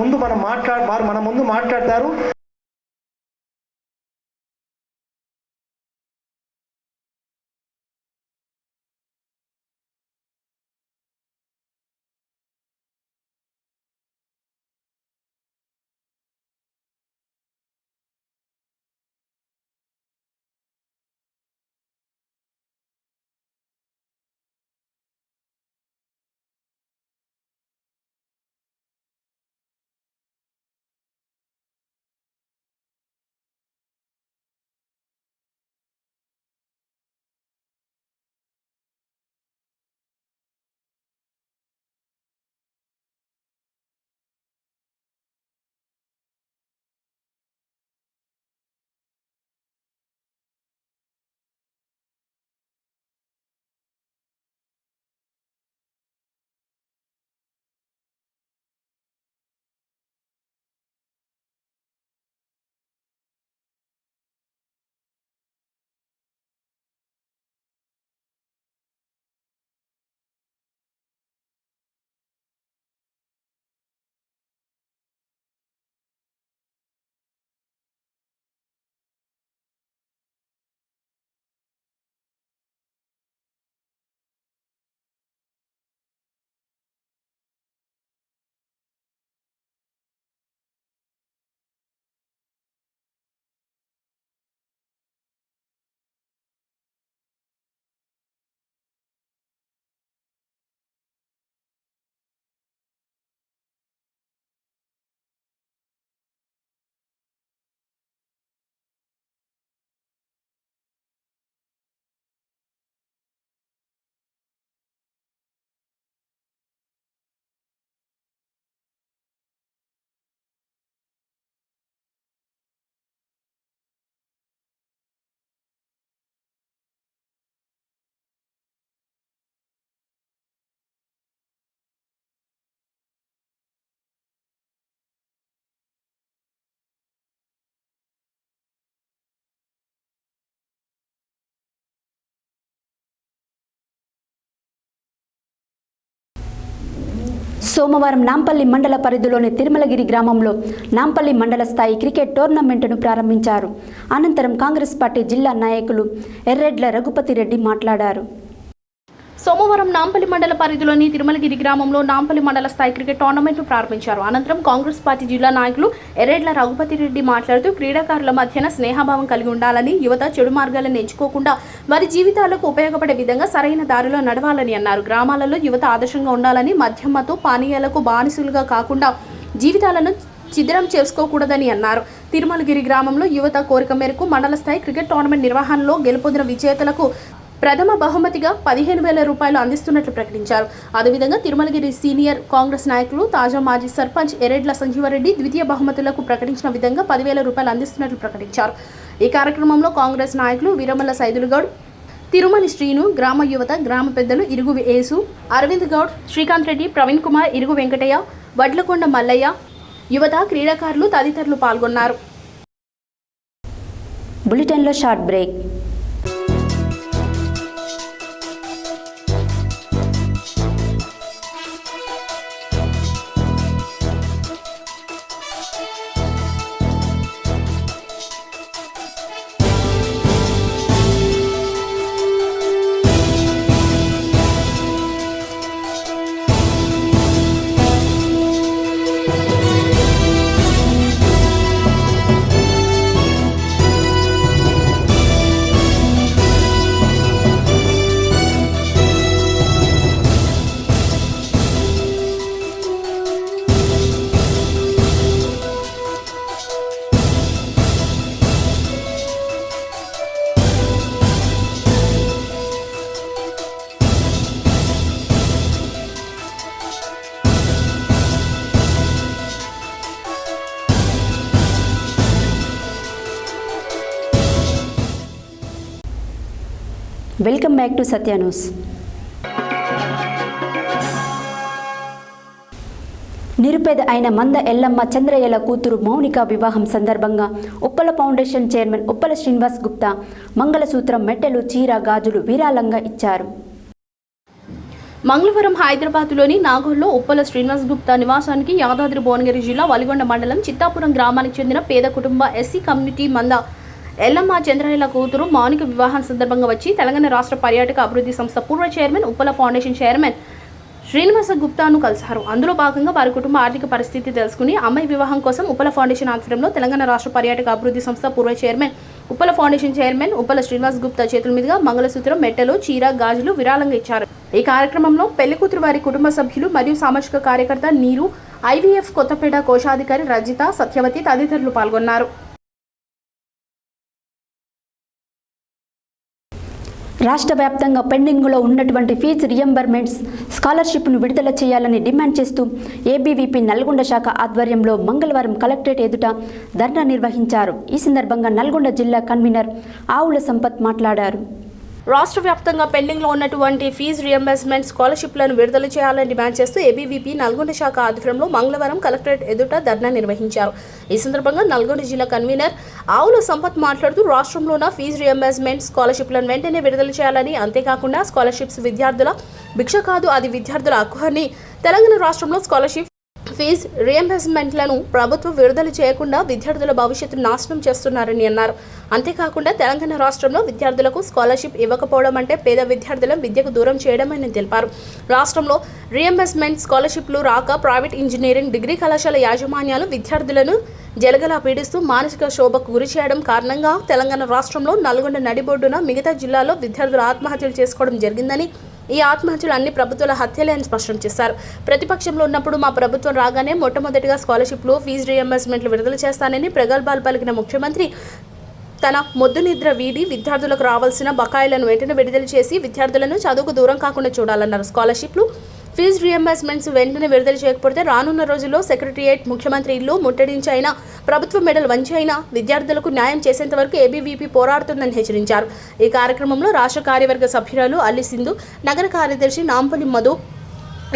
మన ముందు మాట్లాడతారు. సోమవారం నాంపల్లి మండల పరిధిలోని తిరుమలగిరి గ్రామంలో నాంపల్లి మండల స్థాయి క్రికెట్ టోర్నమెంటును ప్రారంభించారు. అనంతరం కాంగ్రెస్ పార్టీ జిల్లా నాయకులు ఎర్రెడ్ల రఘుపతి రెడ్డి మాట్లాడారు. సోమవారం నాంపల్లి మండల పరిధిలోని తిరుమలగిరి గ్రామంలో నాంపల్లి మండల స్థాయి క్రికెట్ టోర్నమెంట్ను ప్రారంభించారు. అనంతరం కాంగ్రెస్ పార్టీ జిల్లా నాయకులు ఎర్రెడ్ల రఘుపతి రెడ్డి మాట్లాడుతూ క్రీడాకారుల మధ్యన స్నేహభావం కలిగి ఉండాలని, యువత చెడు మార్గాలను ఎంచుకోకుండా వారి జీవితాలకు ఉపయోగపడే విధంగా సరైన దారిలో నడవాలని అన్నారు. గ్రామాలలో యువత ఆదర్శంగా ఉండాలని, మద్యం మత్తు పానీయాలకు బానిసలుగా కాకుండా జీవితాలను ఛిద్రం చేసుకోకూడదని అన్నారు. తిరుమలగిరి గ్రామంలో యువత కోరిక మేరకు మండల స్థాయి క్రికెట్ టోర్నమెంట్ నిర్వహణలో గెలుపొందిన విజేతలకు ప్రథమ బహుమతిగా 15,000 రూపాయలు అందిస్తున్నట్లు ప్రకటించారు. అదేవిధంగా తిరుమలగిరి సీనియర్ కాంగ్రెస్ నాయకులు తాజా మాజీ సర్పంచ్ ఎర్రెడ్ల సంజీవరెడ్డి ద్వితీయ బహుమతులకు ప్రకటించిన విధంగా 10,000 రూపాయలు అందిస్తున్నట్లు ప్రకటించారు. ఈ కార్యక్రమంలో కాంగ్రెస్ నాయకులు వీరమల్ల సైదులుగౌడ్, తిరుమలి శ్రీను, గ్రామ యువత, గ్రామ పెద్దలు ఇరుగు యేసు, అరవింద్ గౌడ్, శ్రీకాంత్ రెడ్డి, ప్రవీణ్ కుమార్, ఇరుగు వెంకటయ్య, వడ్లకొండ మల్లయ్య, యువత, క్రీడాకారులు తదితరులు పాల్గొన్నారు. బులెటిన్లో short break. Welcome back to Satya news. నిరుపేద అయిన మంద ఎల్లమ్మ చంద్రయ్యల కూతురు మౌనిక వివాహం సందర్భంగా ఉప్పల ఫౌండేషన్ చైర్మన్ ఉప్పల శ్రీనివాస్ గుప్తా మంగళసూత్రం, మెట్టెలు, చీర, గాజులు విరాళంగా ఇచ్చారు. మంగళవారం హైదరాబాద్లోని నాగోల్లో ఉప్పల శ్రీనివాస్ గుప్తా నివాసానికి యాదాద్రి భువనగిరి జిల్లా వలిగొండ మండలం చిత్తాపురం గ్రామానికి చెందిన పేద కుటుంబ ఎస్సీ కమ్యూనిటీ మంద ఎల్లమ్మ చంద్రయ్యల కూతురు మౌనిక వివాహం సందర్భంగా వచ్చి తెలంగాణ రాష్ట్ర పర్యాటక అభివృద్ధి సంస్థ పూర్వ chairman Uppala foundation chairman Srinivasa గుప్తాను కలిశారు. అందులో భాగంగా వారి కుటుంబ ఆర్థిక పరిస్థితి తెలుసుకుని అమ్మాయి వివాహం కోసం ఉప్పల ఫౌండేషన్ ఆధ్వర్యంలో తెలంగాణ రాష్ట్ర పర్యాటక అభివృద్ధి సంస్థ పూర్వ chairman Uppala foundation chairman Uppala Srinivas Gupta చేతుల మీదుగా మంగళసూత్రం, మెట్టెలు, చీర, గాజులు విరాళంగా ఇచ్చారు. ఈ కార్యక్రమంలో పెళ్లికూతురు వారి కుటుంబ సభ్యులు మరియు సామాజిక కార్యకర్త నీరు, IVF కొత్తపేట కోశాధికారి రజిత, సత్యవతి తదితరులు పాల్గొన్నారు. రాష్ట్ర వ్యాప్తంగా పెండింగ్లో ఉన్నటువంటి ఫీజు రియంబర్మెంట్స్ స్కాలర్షిప్ను విడుదల చేయాలని డిమాండ్ చేస్తూ ABVP నల్గొండ శాఖ ఆధ్వర్యంలో మంగళవారం కలెక్టరేట్ ఎదుట ధర్నా నిర్వహించారు. ఈ సందర్భంగా నల్గొండ జిల్లా కన్వీనర్ ఆవుల సంపత్ మాట్లాడారు. రాష్ట్ర వ్యాప్తంగా పెండింగ్లో ఉన్నటువంటి ఫీజు రియంబర్స్మెంట్ స్కాలర్షిప్లను విడుదల చేయాలని డిమాండ్ చేస్తూ ABVP నల్గొండ శాఖ ఆధ్వర్యంలో మంగళవారం కలెక్టరేట్ ఎదుట ధర్నా నిర్వహించారు. ఈ సందర్భంగా నల్గొండ జిల్లా కన్వీనర్ ఆవుల సంపత్ మాట్లాడుతూ రాష్ట్రంలో ఉన్న ఫీజు రియంబర్స్మెంట్ స్కాలర్షిప్లను వెంటనే విడుదల చేయాలని, అంతేకాకుండా స్కాలర్షిప్స్ విద్యార్థుల భిక్ష కాదు, అది విద్యార్థుల హక్కు అని, తెలంగాణ రాష్ట్రంలో స్కాలర్షిప్ ఫీజు రియంబర్స్మెంట్లను ప్రభుత్వం విడుదల చేయకుండా విద్యార్థుల భవిష్యత్తును నాశనం చేస్తున్నారని అన్నారు. అంతేకాకుండా తెలంగాణ రాష్ట్రంలో విద్యార్థులకు స్కాలర్షిప్ ఇవ్వకపోవడం అంటే పేద విద్యార్థులను విద్యకు దూరం చేయడమని తెలిపారు. రాష్ట్రంలో రియంబర్స్మెంట్ స్కాలర్షిప్లు రాక ప్రైవేట్ ఇంజనీరింగ్ డిగ్రీ కళాశాల యాజమాన్యాలు విద్యార్థులను జలగలా పీడిస్తూ మానసిక శోభకు గురి చేయడం కారణంగా తెలంగాణ రాష్ట్రంలో నల్గొండ నడిబొడ్డున మిగతా జిల్లాల్లో విద్యార్థులు ఆత్మహత్యలు చేసుకోవడం జరిగిందని, ఈ ఆత్మహత్యలు అన్ని ప్రభుత్వాల హత్యలే అని స్పష్టం చేశారు. ప్రతిపక్షంలో ఉన్నప్పుడు మా ప్రభుత్వం రాగానే మొట్టమొదటిగా స్కాలర్షిప్లు, ఫీజు రియంబర్స్మెంట్లు విడుదల చేస్తానని ప్రగల్భాలు పలికిన ముఖ్యమంత్రి తన మొద్దు నిద్ర వీడి విద్యార్థులకు రావాల్సిన బకాయిలను వెంటనే విడుదల చేసి విద్యార్థులను చదువుకు దూరం కాకుండా చూడాలన్నారు. స్కాలర్షిప్లు, ఫీజు రియంబర్స్మెంట్స్ వెంటనే విడుదల చేయకపోతే రానున్న రోజుల్లో సెక్రటరియట్, ముఖ్యమంత్రి ఇల్లు ముట్టడించి అయినా, ప్రభుత్వ మెడల్ వంచి అయినా విద్యార్థులకు న్యాయం చేసేంత వరకు ABVP పోరాడుతుందని హెచ్చరించారు. ఈ కార్యక్రమంలో రాష్ట్ర కార్యవర్గ సభ్యురాలు అల్లి సింధు, నగర కార్యదర్శి నాంపల్లి మధు,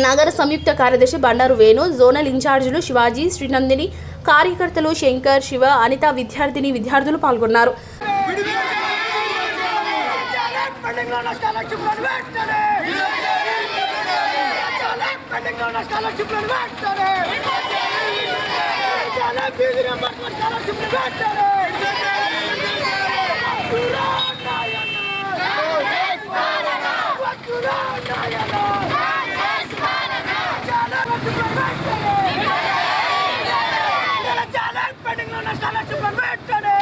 నగర సంయుక్త కార్యదర్శి బండారు వేణు, జోనల్ ఇన్ఛార్జీలు శివాజీ, శ్రీనందిని, కార్యకర్తలు శంకర్, శివ, అనిత, విద్యార్థులు పాల్గొన్నారు. పెండింగ్ ఉన్న స్కాలర్షిప్లను వెంటనే ఫీజు రియంబర్స్మెంట్ స్కాలర్షిప్లు వెంటనే పెండింగ్ ఉన్న స్కాలర్షిప్లను వెంటనే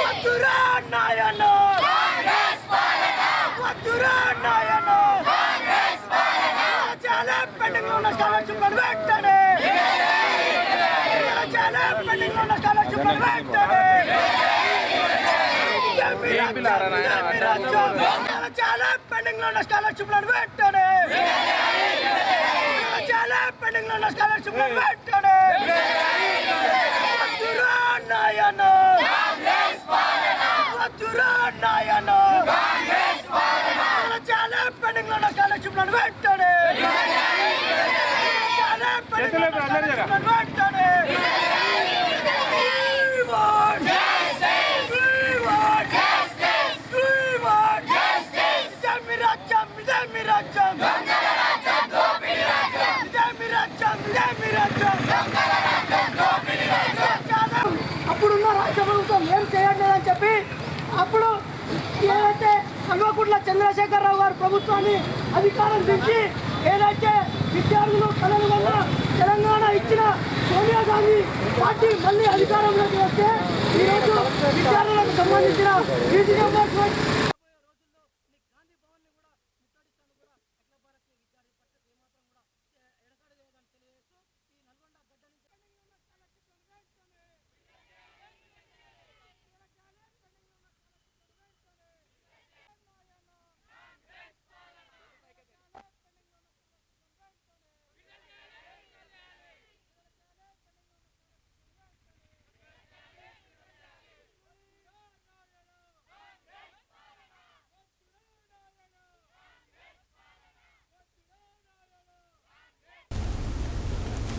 వద్దురా నాయన వద్దురా నాయన చాలా పెండింగ్ ఉన్న స్కాలర్షిప్లను వెంటనే చాలా పెండింగ్ ఉన్న స్కాలర్షిప్లను వెంటనే చాలా పెండింగ్ ఉన్న స్కాలర్షిప్లను వెంటనే చాలా పెండింగ్ ఉన్న స్కాలర్షిప్లను వెంటనే వద్దురా నాయన వద్దురా నాయన చాలా పెండింగ్ ఉన్న స్కాలర్షిప్లను వెంటనే చాలా పెండింగ్ ఉన్న స్కాలర్షిప్లను వెంటనే అప్పుడున్న రాష్ట్ర ప్రభుత్వం ఏం చేయట్లేదని చెప్పి అప్పుడు ఏదైతే కల్వకుంట్ల చంద్రశేఖరరావు గారు ప్రభుత్వాన్ని అధికారం దించి ఏదైతే విద్యార్థులు కలలు వల్ల తెలంగాణ ఇచ్చిన సోనియా గాంధీ పార్టీ మళ్ళీ అధికారంలోకి వస్తే ఈరోజు విద్యార్థులకు సంబంధించిన ఫీజు రియంబర్స్మెంట్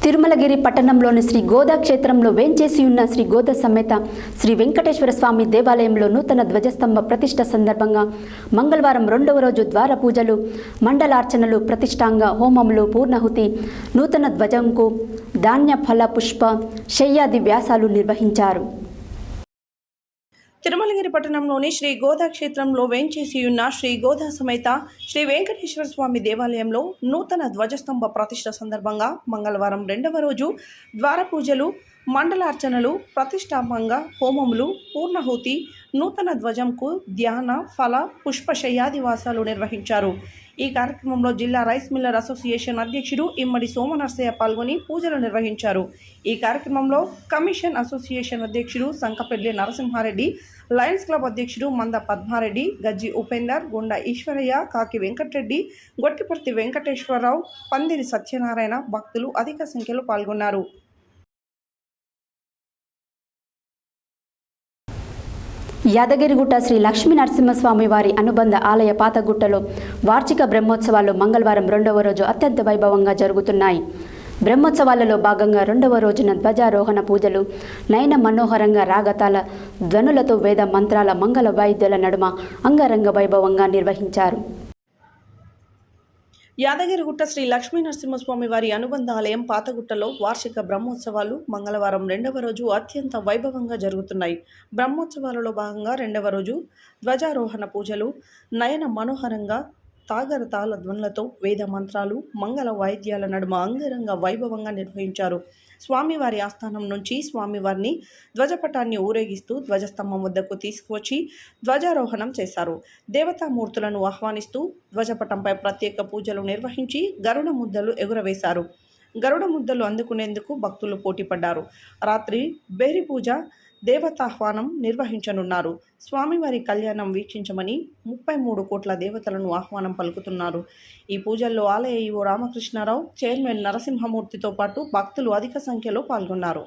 తిరుమలగిరి పట్టణంలోని శ్రీ గోదా క్షేత్రంలో వేంచేసి ఉన్న శ్రీ గోదా సమేత శ్రీ వెంకటేశ్వర స్వామి దేవాలయంలో నూతన ధ్వజస్తంభ ప్రతిష్ఠ సందర్భంగా మంగళవారం 2వ రోజు ద్వార పూజలు, మండలార్చనలు, ప్రతిష్టాంగ హోమములు, పూర్ణాహుతి, నూతన ధ్వజంకు ధాన్య ఫల పుష్ప శయ్యాది వ్యాసాలు నిర్వహించారు. తిరుమలగిరి పట్టణంలోని శ్రీ గోదా క్షేత్రంలో వేంచేసి ఉన్న శ్రీ గోదా సమేత శ్రీ వెంకటేశ్వర స్వామి దేవాలయంలో నూతన ధ్వజస్తంభ ప్రతిష్ఠ సందర్భంగా మంగళవారం 2వ రోజు ద్వార పూజలు, మండలార్చనలు, ప్రతిష్టాపంగా హోమములు, పూర్ణాహుతి, నూతన ధ్వజంకు ధ్యాన ఫల పుష్ప శయ్యాదివాసాలు నిర్వహించారు. ఈ కార్యక్రమంలో జిల్లా రైస్ మిల్లర్ అసోసియేషన్ అధ్యక్షుడు ఇమ్మడి సోమనర్సయ్య పాల్గొని పూజలు నిర్వహించారు. ఈ కార్యక్రమంలో కమిషన్ అసోసియేషన్ అధ్యక్షుడు సంకపెల్లి నరసింహారెడ్డి, లయన్స్ క్లబ్ అధ్యక్షుడు మంద పద్మారెడ్డి, గజ్జి ఉపేందర్, గుండా ఈశ్వరయ్య, కాకి వెంకటరెడ్డి, గొట్టిపర్తి వెంకటేశ్వరరావు, పందిరి సత్యనారాయణ భక్తులు అధిక సంఖ్యలో పాల్గొన్నారు. యాదగిరిగుట్ట శ్రీ లక్ష్మీ నరసింహస్వామి వారి అనుబంధ ఆలయ పాతగుట్టలో వార్షిక బ్రహ్మోత్సవాలు మంగళవారం 2వ రోజు అత్యంత వైభవంగా జరుగుతున్నాయి. బ్రహ్మోత్సవాలలో భాగంగా 2వ రోజున ధ్వజారోహణ పూజలు నయన మనోహరంగా రాగతాల ధ్వనులతో వేద మంత్రాల మంగళ వాయిద్యాల నడుమ అంగరంగ వైభవంగా నిర్వహించారు. యాదగిరిగుట్ట శ్రీ లక్ష్మీ నరసింహస్వామి వారి అనుబంధ ఆలయం పాతగుట్టలో వార్షిక బ్రహ్మోత్సవాలు మంగళవారం 2వ రోజు అత్యంత వైభవంగా జరుగుతున్నాయి. బ్రహ్మోత్సవాలలో భాగంగా 2వ రోజు ధ్వజారోహణ పూజలు నయన మనోహరంగా తాగర తాళ ధ్వనులతో వేద మంత్రాలు మంగళ వాయిద్యాల నడుమ అంగరంగ వైభవంగా నిర్వహించారు. స్వామివారి ఆస్థానం నుంచి స్వామివారిని ధ్వజపటాన్ని ఊరేగిస్తూ ధ్వజస్తంభం వద్దకు తీసుకువచ్చి ధ్వజారోహణం చేశారు. దేవతామూర్తులను ఆహ్వానిస్తూ ధ్వజపటంపై ప్రత్యేక పూజలు నిర్వహించి గరుడ ముద్దలు ఎగురవేశారు. గరుడ ముద్దలు అందుకునేందుకు భక్తులు పోటీపడ్డారు. రాత్రి బేరి పూజ, దేవతాహ్వానం నిర్వహించనున్నారు. స్వామివారి కళ్యాణం వీక్షించమని 33 కోట్ల దేవతలను ఆహ్వానం పలుకుతున్నారు. ఈ పూజల్లో ఆలయ ఈవో రామకృష్ణారావు, చైర్మన్ నరసింహమూర్తితో పాటు భక్తులు అధిక సంఖ్యలో పాల్గొన్నారు.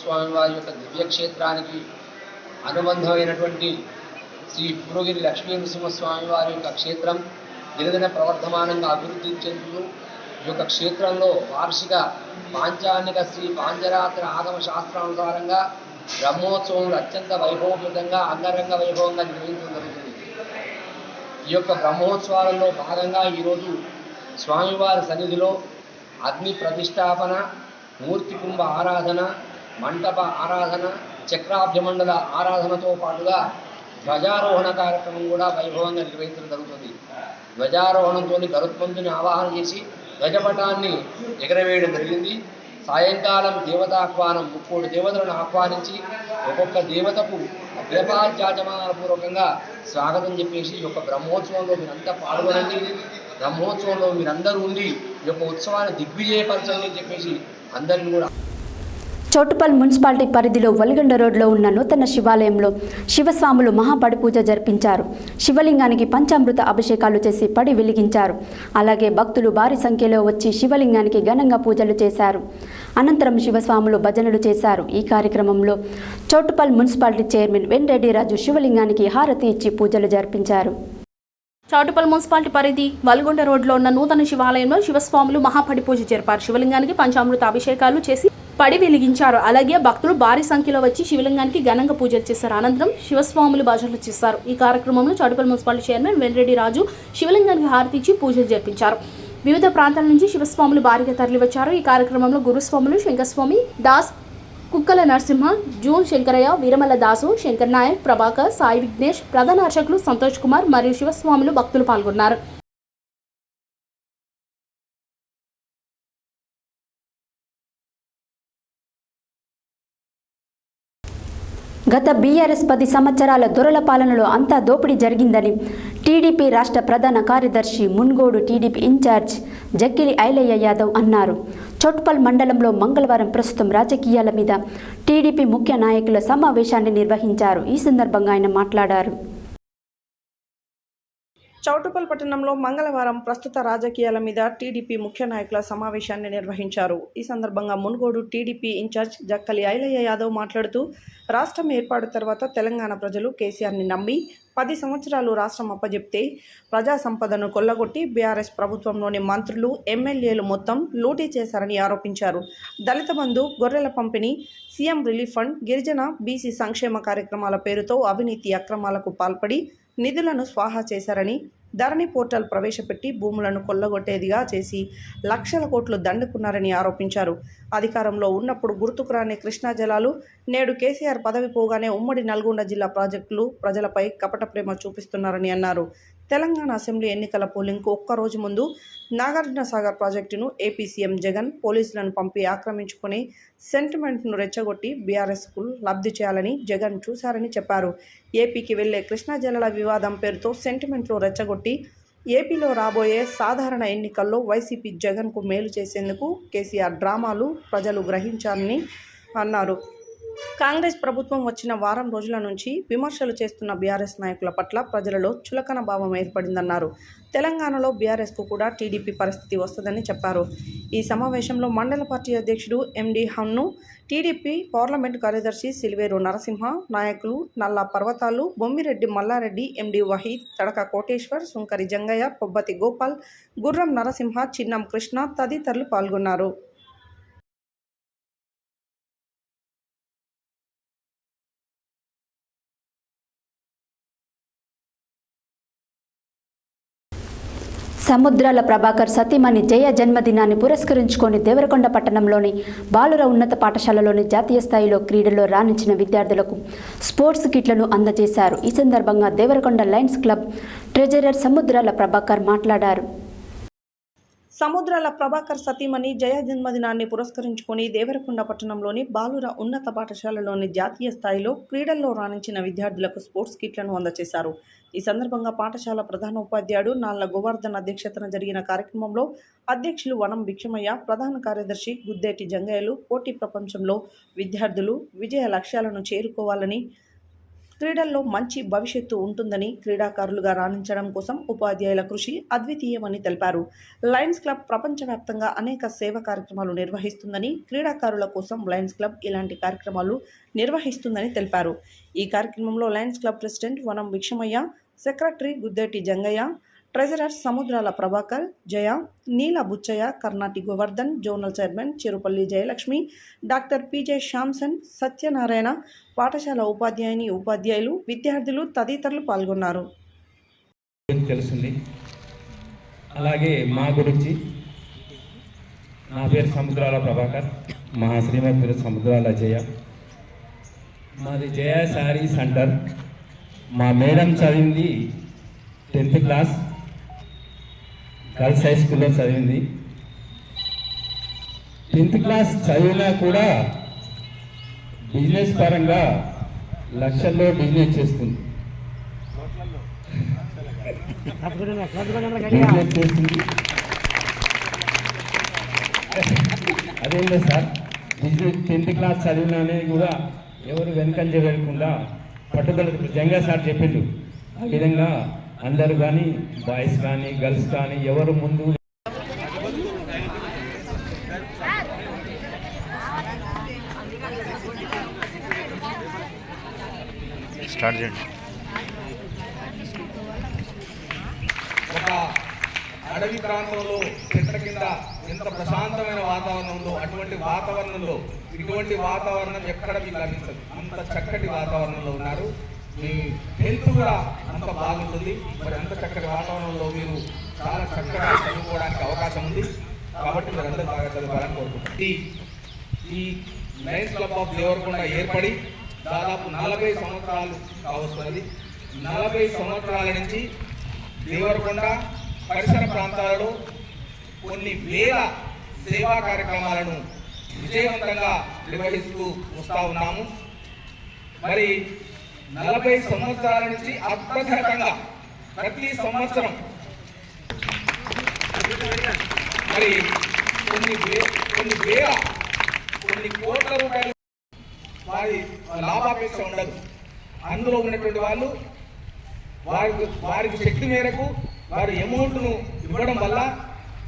స్వామి వారి యొక్క దివ్యక్షేత్రానికి అనుబంధమైనటువంటి శ్రీ పురగిరి లక్ష్మీనరసింహస్వామి వారి యొక్క క్షేత్రం దినదిన ప్రవర్ధమానంగా అభివృద్ధి చెందుతూ ఈ యొక్క క్షేత్రంలో వార్షిక పాంచాన్నిక శ్రీ పాంచరాత్ర ఆగమ శాస్త్రానుసారంగా బ్రహ్మోత్సవం అత్యంత వైభవపేతంగా అంగరంగ వైభవంగా నిర్వహించడం జరుగుతుంది. ఈ యొక్క బ్రహ్మోత్సవాలలో భాగంగా ఈరోజు స్వామివారి సన్నిధిలో అగ్ని ప్రతిష్టాపన, మూర్తి కుంభ ఆరాధన, మంటప ఆరాధన, చక్రాభ్యమండల ఆరాధనతో పాటుగా ధ్వజారోహణ కార్యక్రమం కూడా వైభవంగా నిర్వహించడం జరుగుతుంది. ధ్వజారోహణంతో గరుత్మంతుని ఆవాహన చేసి ధ్వజపటాన్ని ఎగరవేయడం జరిగింది. సాయంకాలం దేవతాహ్వానం 3 దేవతలను ఆహ్వానించి ఒక్కొక్క దేవతకు దీపాధ్యాచమానపూర్వకంగా స్వాగతం చెప్పేసి ఈ యొక్క బ్రహ్మోత్సవంలో మీరంతా పాల్గొనండి, బ్రహ్మోత్సవంలో మీరందరూ ఉండి ఈ యొక్క ఉత్సవాన్ని దిగ్విజయపరచండి అని చెప్పేసి అందరిని కూడా. చౌటుప్పల్ మున్సిపాలిటీ పరిధిలో వలిగొండ రోడ్లో ఉన్న నూతన శివాలయంలో శివస్వాములు మహాపడి పూజ జరిపించారు. శివలింగానికి పంచామృత అభిషేకాలు చేసి పడి వెలిగించారు. అలాగే భక్తులు భారీ సంఖ్యలో వచ్చి శివలింగానికి ఘనంగా పూజలు చేశారు. అనంతరం శివస్వాములు భజనలు చేశారు. ఈ కార్యక్రమంలో చౌటుప్పల్ మున్సిపాలిటీ చైర్మన్ వెంరెడ్డి రాజు శివలింగానికి హారతి ఇచ్చి పూజలు జరిపించారు. చౌటుప్పల్ మున్సిపాలిటీ పరిధి వల్గొండ రోడ్లో ఉన్న నూతన శివాలయంలో శివస్వాములు మహాపడి పూజ జరిపారు. శివలింగానికి పంచామృత అభిషేకాలు చేసి పడి వెలిగించారు. అలాగే భక్తులు భారీ సంఖ్యలో వచ్చి శివలింగానికి ఘనంగా పూజలు చేశారు. అనంతరం శివస్వాములు భజనలు చేశారు. ఈ కార్యక్రమంలో చౌటుప్పల్ మున్సిపాలిటీ చైర్మన్ వెంరెడ్డి రాజు శివలింగానికి హారతి ఇచ్చి పూజలు జరిపించారు. వివిధ ప్రాంతాల నుంచి శివస్వాములు భారీగా తరలివచ్చారు. ఈ కార్యక్రమంలో గురుస్వాములు శంకరస్వామి దాస్, కుక్కల నరసింహ, జూన్ శంకరయ్య, వీరమల్ల దాసు, శంకర్ నాయక్, ప్రభాకర్, సాయి విఘ్నేష్, ప్రధాన అర్చకులు సంతోష్ కుమార్ మరియు శివస్వాములు భక్తులు పాల్గొన్నారు. గత బీఆర్ఎస్ 10 సంవత్సరాల దొరల పాలనలో అంతా దోపిడీ జరిగిందని టీడీపీ రాష్ట్ర ప్రధాన కార్యదర్శి, మున్గోడు టీడీపీ ఇన్ఛార్జ్ జక్కిలి ఐలయ్య యాదవ్ అన్నారు. చౌటుప్పల్ మండలంలో మంగళవారం ప్రస్తుతం రాజకీయాల మీద టీడీపీ ముఖ్య నాయకుల సమావేశాన్ని నిర్వహించారు. ఈ సందర్భంగా ఆయన మాట్లాడారు. చౌటుప్పల్ పట్టణంలో మంగళవారం ప్రస్తుత రాజకీయాల మీద టీడీపీ ముఖ్య నాయకుల సమావేశాన్ని నిర్వహించారు. ఈ సందర్భంగా మున్గోడు టీడీపీ ఇన్ఛార్జ్ జక్కలి ఐలయ్య యాదవ్ మాట్లాడుతూ రాష్ట్రం ఏర్పాటు తర్వాత తెలంగాణ ప్రజలు కేసీఆర్ని నమ్మి 10 సంవత్సరాలు రాష్ట్రం అప్పజెప్తే ప్రజా సంపదను కొల్లగొట్టి బీఆర్ఎస్ ప్రభుత్వంలోని మంత్రులు, ఎమ్మెల్యేలు మొత్తం లూటీ చేశారని ఆరోపించారు. దళిత బంధు, గొర్రెల పంపిణీ, సీఎం రిలీఫ్ ఫండ్, గిరిజన బీసీ సంక్షేమ కార్యక్రమాల పేరుతో అవినీతి అక్రమాలకు పాల్పడి నిధులను స్వాహా చేశారని, ధరణి పోర్టల్ ప్రవేశపెట్టి భూములను కొల్లగొట్టేదిగా చేసి లక్షల కోట్లు దండుకున్నారని ఆరోపించారు. అధికారంలో ఉన్నప్పుడు గుర్తుకురాని కృష్ణా జలాలు, నేడు కేసీఆర్ పదవి పోగానే ఉమ్మడి నల్గొండ జిల్లా ప్రాజెక్టులు ప్రజలపై కపట ప్రేమ చూపిస్తున్నారని అన్నారు. తెలంగాణ అసెంబ్లీ ఎన్నికల పోలింగ్కు ఒక్కరోజు ముందు నాగార్జునసాగర్ ప్రాజెక్టును ఏపీ సీఎం జగన్ పోలీసులను పంపి ఆక్రమించుకుని సెంటిమెంట్ను రెచ్చగొట్టి బీఆర్ఎస్కు లబ్ధి చేయాలని జగన్ చూశారని చెప్పారు. ఏపీకి వెళ్లే కృష్ణా జలాల వివాదం పేరుతో సెంటిమెంట్లు రెచ్చగొట్టి ఏపీలో రాబోయే సాధారణ ఎన్నికల్లో వైసీపీ జగన్కు మేలు చేసేందుకు కేసీఆర్ డ్రామాలు ప్రజలు గ్రహించారని అన్నారు. కాంగ్రెస్ ప్రభుత్వం వచ్చిన వారం రోజుల నుంచి విమర్శలు చేస్తున్న బీఆర్ఎస్ నాయకుల పట్ల ప్రజలలో చులకన భావం ఏర్పడిందన్నారు. తెలంగాణలో బీఆర్ఎస్కు కూడా టీడీపీ పరిస్థితి వస్తుందని చెప్పారు. ఈ సమావేశంలో మండల పార్టీ అధ్యక్షుడు ఎండి హన్ను, టీడీపీ పార్లమెంటు కార్యదర్శి సిల్వేరు నరసింహ, నాయకులు నల్లా పర్వతాలు, బొమ్మిరెడ్డి మల్లారెడ్డి, ఎండి వహీద్, తడక కోటేశ్వర్, సుంకరి జంగయ్య, పొబ్బతి గోపాల్, గుర్రం నరసింహ, చిన్నం కృష్ణ తదితరులు పాల్గొన్నారు. సముద్రాల ప్రభాకర్ సతీమణి జయ జన్మదినాన్ని పురస్కరించుకొని దేవరకొండ పట్టణంలోని బాలుర ఉన్నత పాఠశాలలోని జాతీయ స్థాయిలో క్రీడల్లో రాణించిన విద్యార్థులకు స్పోర్ట్స్ కిట్లను అందజేశారు. ఈ సందర్భంగా Devarakonda Lions club treasurer Samudrala Prabhakar మాట్లాడారు. సముద్రాల ప్రభాకర్ సతీమణి జయ జన్మదినాన్ని పురస్కరించుకొని దేవరకొండ పట్టణంలోని బాలుర ఉన్నత పాఠశాలలోని జాతీయ స్థాయిలో క్రీడల్లో రాణించిన విద్యార్థులకు స్పోర్ట్స్ కిట్లను అందజేశారు. ఈ సందర్భంగా పాఠశాల ప్రధాన ఉపాధ్యాయుడు నాళ్ల గోవర్ధన్ అధ్యక్షతన జరిగిన కార్యక్రమంలో అధ్యక్షులు వనం భిక్షమయ్య, ప్రధాన కార్యదర్శి గుద్దేటి జంగయ్యలు పోటీ ప్రపంచంలో విద్యార్థులు విజయ లక్ష్యాలను చేరుకోవాలని, క్రీడల్లో మంచి భవిష్యత్తు ఉంటుందని, క్రీడాకారులుగా రాణించడం కోసం ఉపాధ్యాయుల కృషి అద్వితీయమని తెలిపారు. లయన్స్ క్లబ్ ప్రపంచవ్యాప్తంగా అనేక సేవా కార్యక్రమాలు నిర్వహిస్తుందని, క్రీడాకారుల కోసం లయన్స్ క్లబ్ ఇలాంటి కార్యక్రమాలు నిర్వహిస్తుందని తెలిపారు. ఈ కార్యక్రమంలో Lions Club president Vanam Bhikshamaiah, secretary Guddeti Jangaiah, treasurer Samudrala Prabhakar, Jaya, Neela Buchaiah, Karnati Govardhan, zonal chairman Cherupalli Jayalakshmi, doctor PJ Samson, Satyanarayana, పాఠశాల ఉపాధ్యాయులు, విద్యార్థులు తదితరులు పాల్గొన్నారు. తెలుస్తుంది. అలాగే మా గురించి, నా పేరు సముద్రాల ప్రభాకర్, మా శ్రీమతి పేరు సముద్రాల జయ. మాది జయ శారీ సెంటర్. మా మేడం చదివింది 10th క్లాస్, గర్ల్స్ హై స్కూల్లో చదివింది. 10th క్లాస్ చదివినా కూడా బిజినెస్ పరంగా లక్షల్లో బిజినెస్ చేస్తుంది. అదేంటో సార్, బిజినెస్ 10th క్లాస్ చదివినా కూడా ఎవరు వెనకంజ వెళ్ళకుండా పట్టుదల జంగా సార్ చెప్పిండు. ఆ విధంగా అందరు కానీ బాయ్స్ కానీ గర్ల్స్ కానీ ఎవరు ముందు స్టార్ట్ చేయండి. ఒక అడవి ప్రాంతంలో చెట్ల కింద ఎంత ప్రశాంతమైన వాతావరణం ఉందో అటువంటి వాతావరణంలో ఇటువంటి వాతావరణం ఎక్కడ మీకు లభించదు. అంత చక్కటి వాతావరణంలో ఉన్నారు. మీ హెల్త్ కూడా అంత బాగుంటుంది. మరి అంత చక్కటి వాతావరణంలో మీరు చాలా చక్కగా చదువుకోవడానికి అవకాశం ఉంది. కాబట్టి మీరు అందరూ బాగా చదవాలని కోరుకుంటున్నారు. ఈ లయన్స్ క్లబ్ ఆఫ్ దేవరకొండ ఏర్పడి దాదాపు 40 సంవత్సరాలు కావస్తున్నది. 40 సంవత్సరాల నుంచి దేవరకొండ పరిసర ప్రాంతాలలో కొన్ని వేల సేవా కార్యక్రమాలను విజయవంతంగా నిర్వహిస్తూ వస్తూ ఉన్నాము. మరి 40 సంవత్సరాల నుంచి అప్రతిహతంగా ప్రతి సంవత్సరం మరి కొన్ని కోట్ల రూపాయలు వారి లాభాపేక్ష ఉండదు. అందులో ఉన్నటువంటి వాళ్ళు వారికి శక్తి మేరకు వారి అమౌంట్ను ఇవ్వడం వల్ల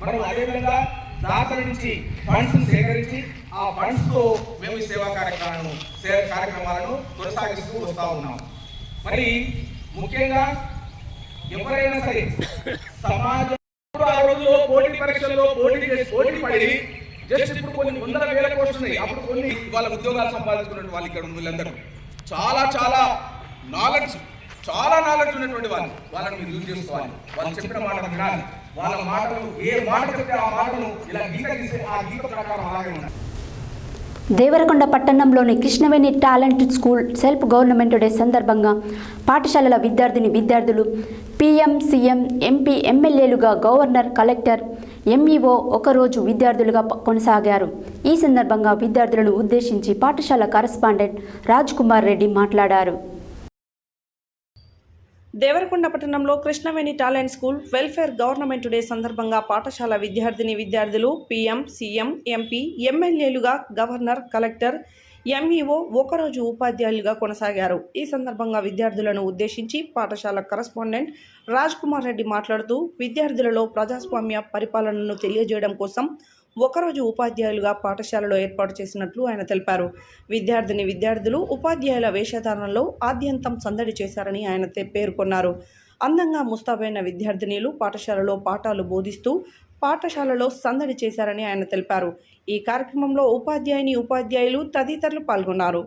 మనం అదేవిధంగా దాతల నుంచి ఫండ్స్ను సేకరించి ఆ ఫండ్స్తో మేము సేవా కార్యక్రమాలను కొనసాగిస్తూ వస్తూ ఉన్నాం. మరి ముఖ్యంగా ఎవరైనా సరే సమాజం ఆ రోజుల్లో పోటీ పరీక్షల్లో పోటీ పడి జస్ట్ ఇప్పుడు కొన్ని 100,000 కోర్సులు ఉన్నాయి. అప్పుడు కొన్ని వాళ్ళ ఉద్యోగాలు సంపాదించుకున్న వాళ్ళు ఇక్కడ ఉన్న వీళ్ళందరూ చాలా నాలెడ్జ్ ఉన్నటువంటి వాళ్ళని మీరు యూజ్ చేసుకోవాలి. వాళ్ళు చెప్పిన మాట వినాలి. వాళ్ళ మాటలు ఏ మాట చెప్తే ఆ మాటను ఇలా గీత గీసే ఆ గీత ప్రకారం అలాగే ఉండాలి. దేవరకొండ పట్టణంలోని Krishnaveni talent school self government day సందర్భంగా పాఠశాలల విద్యార్థులు పీఎం, సీఎం, ఎంపీ, ఎమ్మెల్యేలుగా గవర్నర్, కలెక్టర్, ఎంఈఓ ఒకరోజు విద్యార్థులుగా కొనసాగారు. ఈ సందర్భంగా విద్యార్థులను ఉద్దేశించి పాఠశాల కరెస్పాండెంట్ రాజ్ కుమార్ రెడ్డి మాట్లాడారు. దేవరకొండ పట్టణంలో Krishnaveni talent school welfare government day సందర్భంగా పాఠశాల విద్యార్థులు పీఎం, సీఎం, ఎంపీ, ఎమ్మెల్యేలుగా గవర్నర్, కలెక్టర్, ఎంఈఓ ఒకరోజు ఉపాధ్యాయులుగా కొనసాగారు. ఈ సందర్భంగా విద్యార్థులను ఉద్దేశించి పాఠశాల కరస్పాండెంట్ రాజ్ కుమార్ రెడ్డి మాట్లాడుతూ విద్యార్థులలో ప్రజాస్వామ్య పరిపాలనను తెలియజేయడం కోసం ఒకరోజు ఉపాధ్యాయులుగా పాఠశాలలో ఏర్పాటు చేసినట్లు ఆయన తెలిపారు. విద్యార్థులు ఉపాధ్యాయుల వేషధారణలో ఆద్యంతం సందడి చేశారని ఆయన పేర్కొన్నారు. అందంగా ముస్తాబైన విద్యార్థినీలు పాఠశాలలో పాఠాలు బోధిస్తూ పాఠశాలలో సందడి చేశారని ఆయన తెలిపారు. ఈ కార్యక్రమంలో ఉపాధ్యాయులు తదితరులు పాల్గొన్నారు.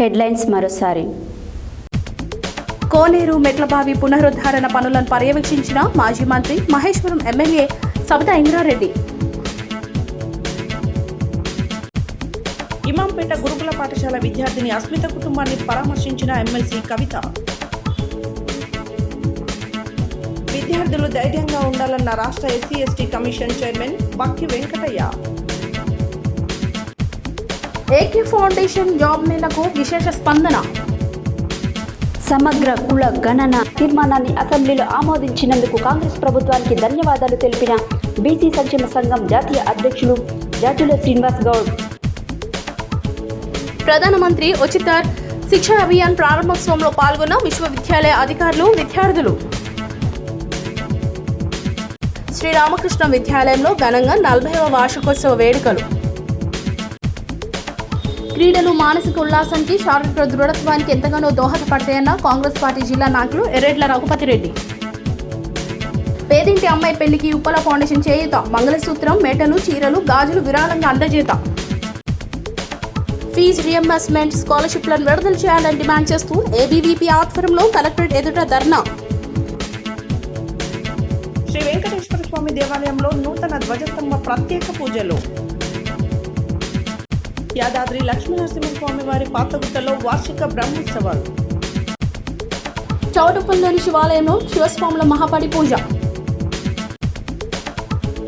హెడ్లైన్స్ మరోసారి. కోనేరు మెట్లబావి పునరుద్ధరణ పనులను పర్యవేక్షించిన మాజీ మంత్రి మహేశ్వరం ఎమ్మెల్యే సబితా ఇంద్రారెడ్డి. ఇమాంపేట గురుకుల పాఠశాల విద్యార్థిని అస్మిత కుటుంబాన్ని పరామర్శించిన ఎమ్మెల్సీ కవిత. విద్యార్థులు ధైర్యంగా ఉండాలన్న రాష్ట్ర SC ST commission chairman Bakki Venkataiah. AK foundation job మేళకు విశేష స్పందన. సమగ్ర కుల గణన తీర్మానాన్ని అసెంబ్లీలో ఆమోదించినందుకు కాంగ్రెస్ ప్రభుత్వానికి ధన్యవాదాలు తెలిపిన బీసీ సంక్షేమ సంఘం జాతీయ అధ్యక్షులు జాజుల శ్రీనివాస్ గౌడ్. ప్రధానమంత్రి ఉచిత శిక్ష అభియాన్ ప్రారంభోత్సవంలో పాల్గొన్న విశ్వవిద్యాలయ అధికారులు, విద్యార్థులు. శ్రీరామకృష్ణ విద్యాలయంలో ఘనంగా 40వ వార్షికోత్సవ వేడుకలు. క్రీడలు మానసిక ఉల్లాసానికి, శారీరక దృఢత్వానికి ఎంతగానో దోహదపడతాయన్న కాంగ్రెస్ పార్టీ జిల్లా నాయకులు ఎర్రెడ్ల రఘుపతిరెడ్డి. పేదింటి అమ్మాయి పెళ్లికి ఉప్పల ఫౌండేషన్ చేయూత. మంగళసూత్రం, మేటలు, చీరలు, గాజులు విరాళంగా అందజేత. ఫీజు రియంబర్స్మెంట్, స్కాలర్షిప్లను విడుదల చేయాలని డిమాండ్ చేస్తూ ఏబీవీపీ ఆధ్వర్యంలో కలెక్టరేట్ ఎదుట ధర్నా. శ్రీ వెంకటేశ్వర స్వామి దేవాలయంలో నూతన ధ్వజస్తంభ ప్రత్యేక పూజలు. యాదాద్రి లక్ష్మీనరసింహస్వామి వారి పాతగుట్టలో వార్షిక బ్రహ్మోత్సవాలు. చౌటుప్పల్లోని శివాలయంలో శివస్వాముల మహాపడి పూజ.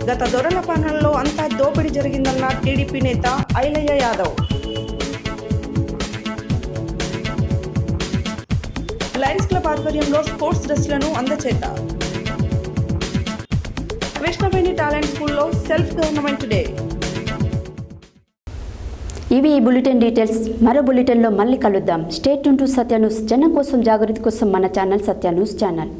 గత దొరల పాలనలో అంతా దోపిడీ జరిగిందన్న టీడీపీ నేత ఐలయ్య యాదవ్. లయన్స్ క్లబ్ ఆధ్వర్యంలో స్పోర్ట్స్ డ్రెస్లను అందచేత. కృష్ణవేణి టాలెంట్ స్కూల్లో సెల్ఫ్ గవర్నమెంట్ డే. ఇవి ఈ బులెటిన్ డీటెయిల్స్. మరో బులెటిన్లో మళ్ళీ కలుద్దాం. Stay tune to Satya news. జనం కోసం జాగృతి కోసం మన ఛానల్ సత్య న్యూస్ ఛానల్.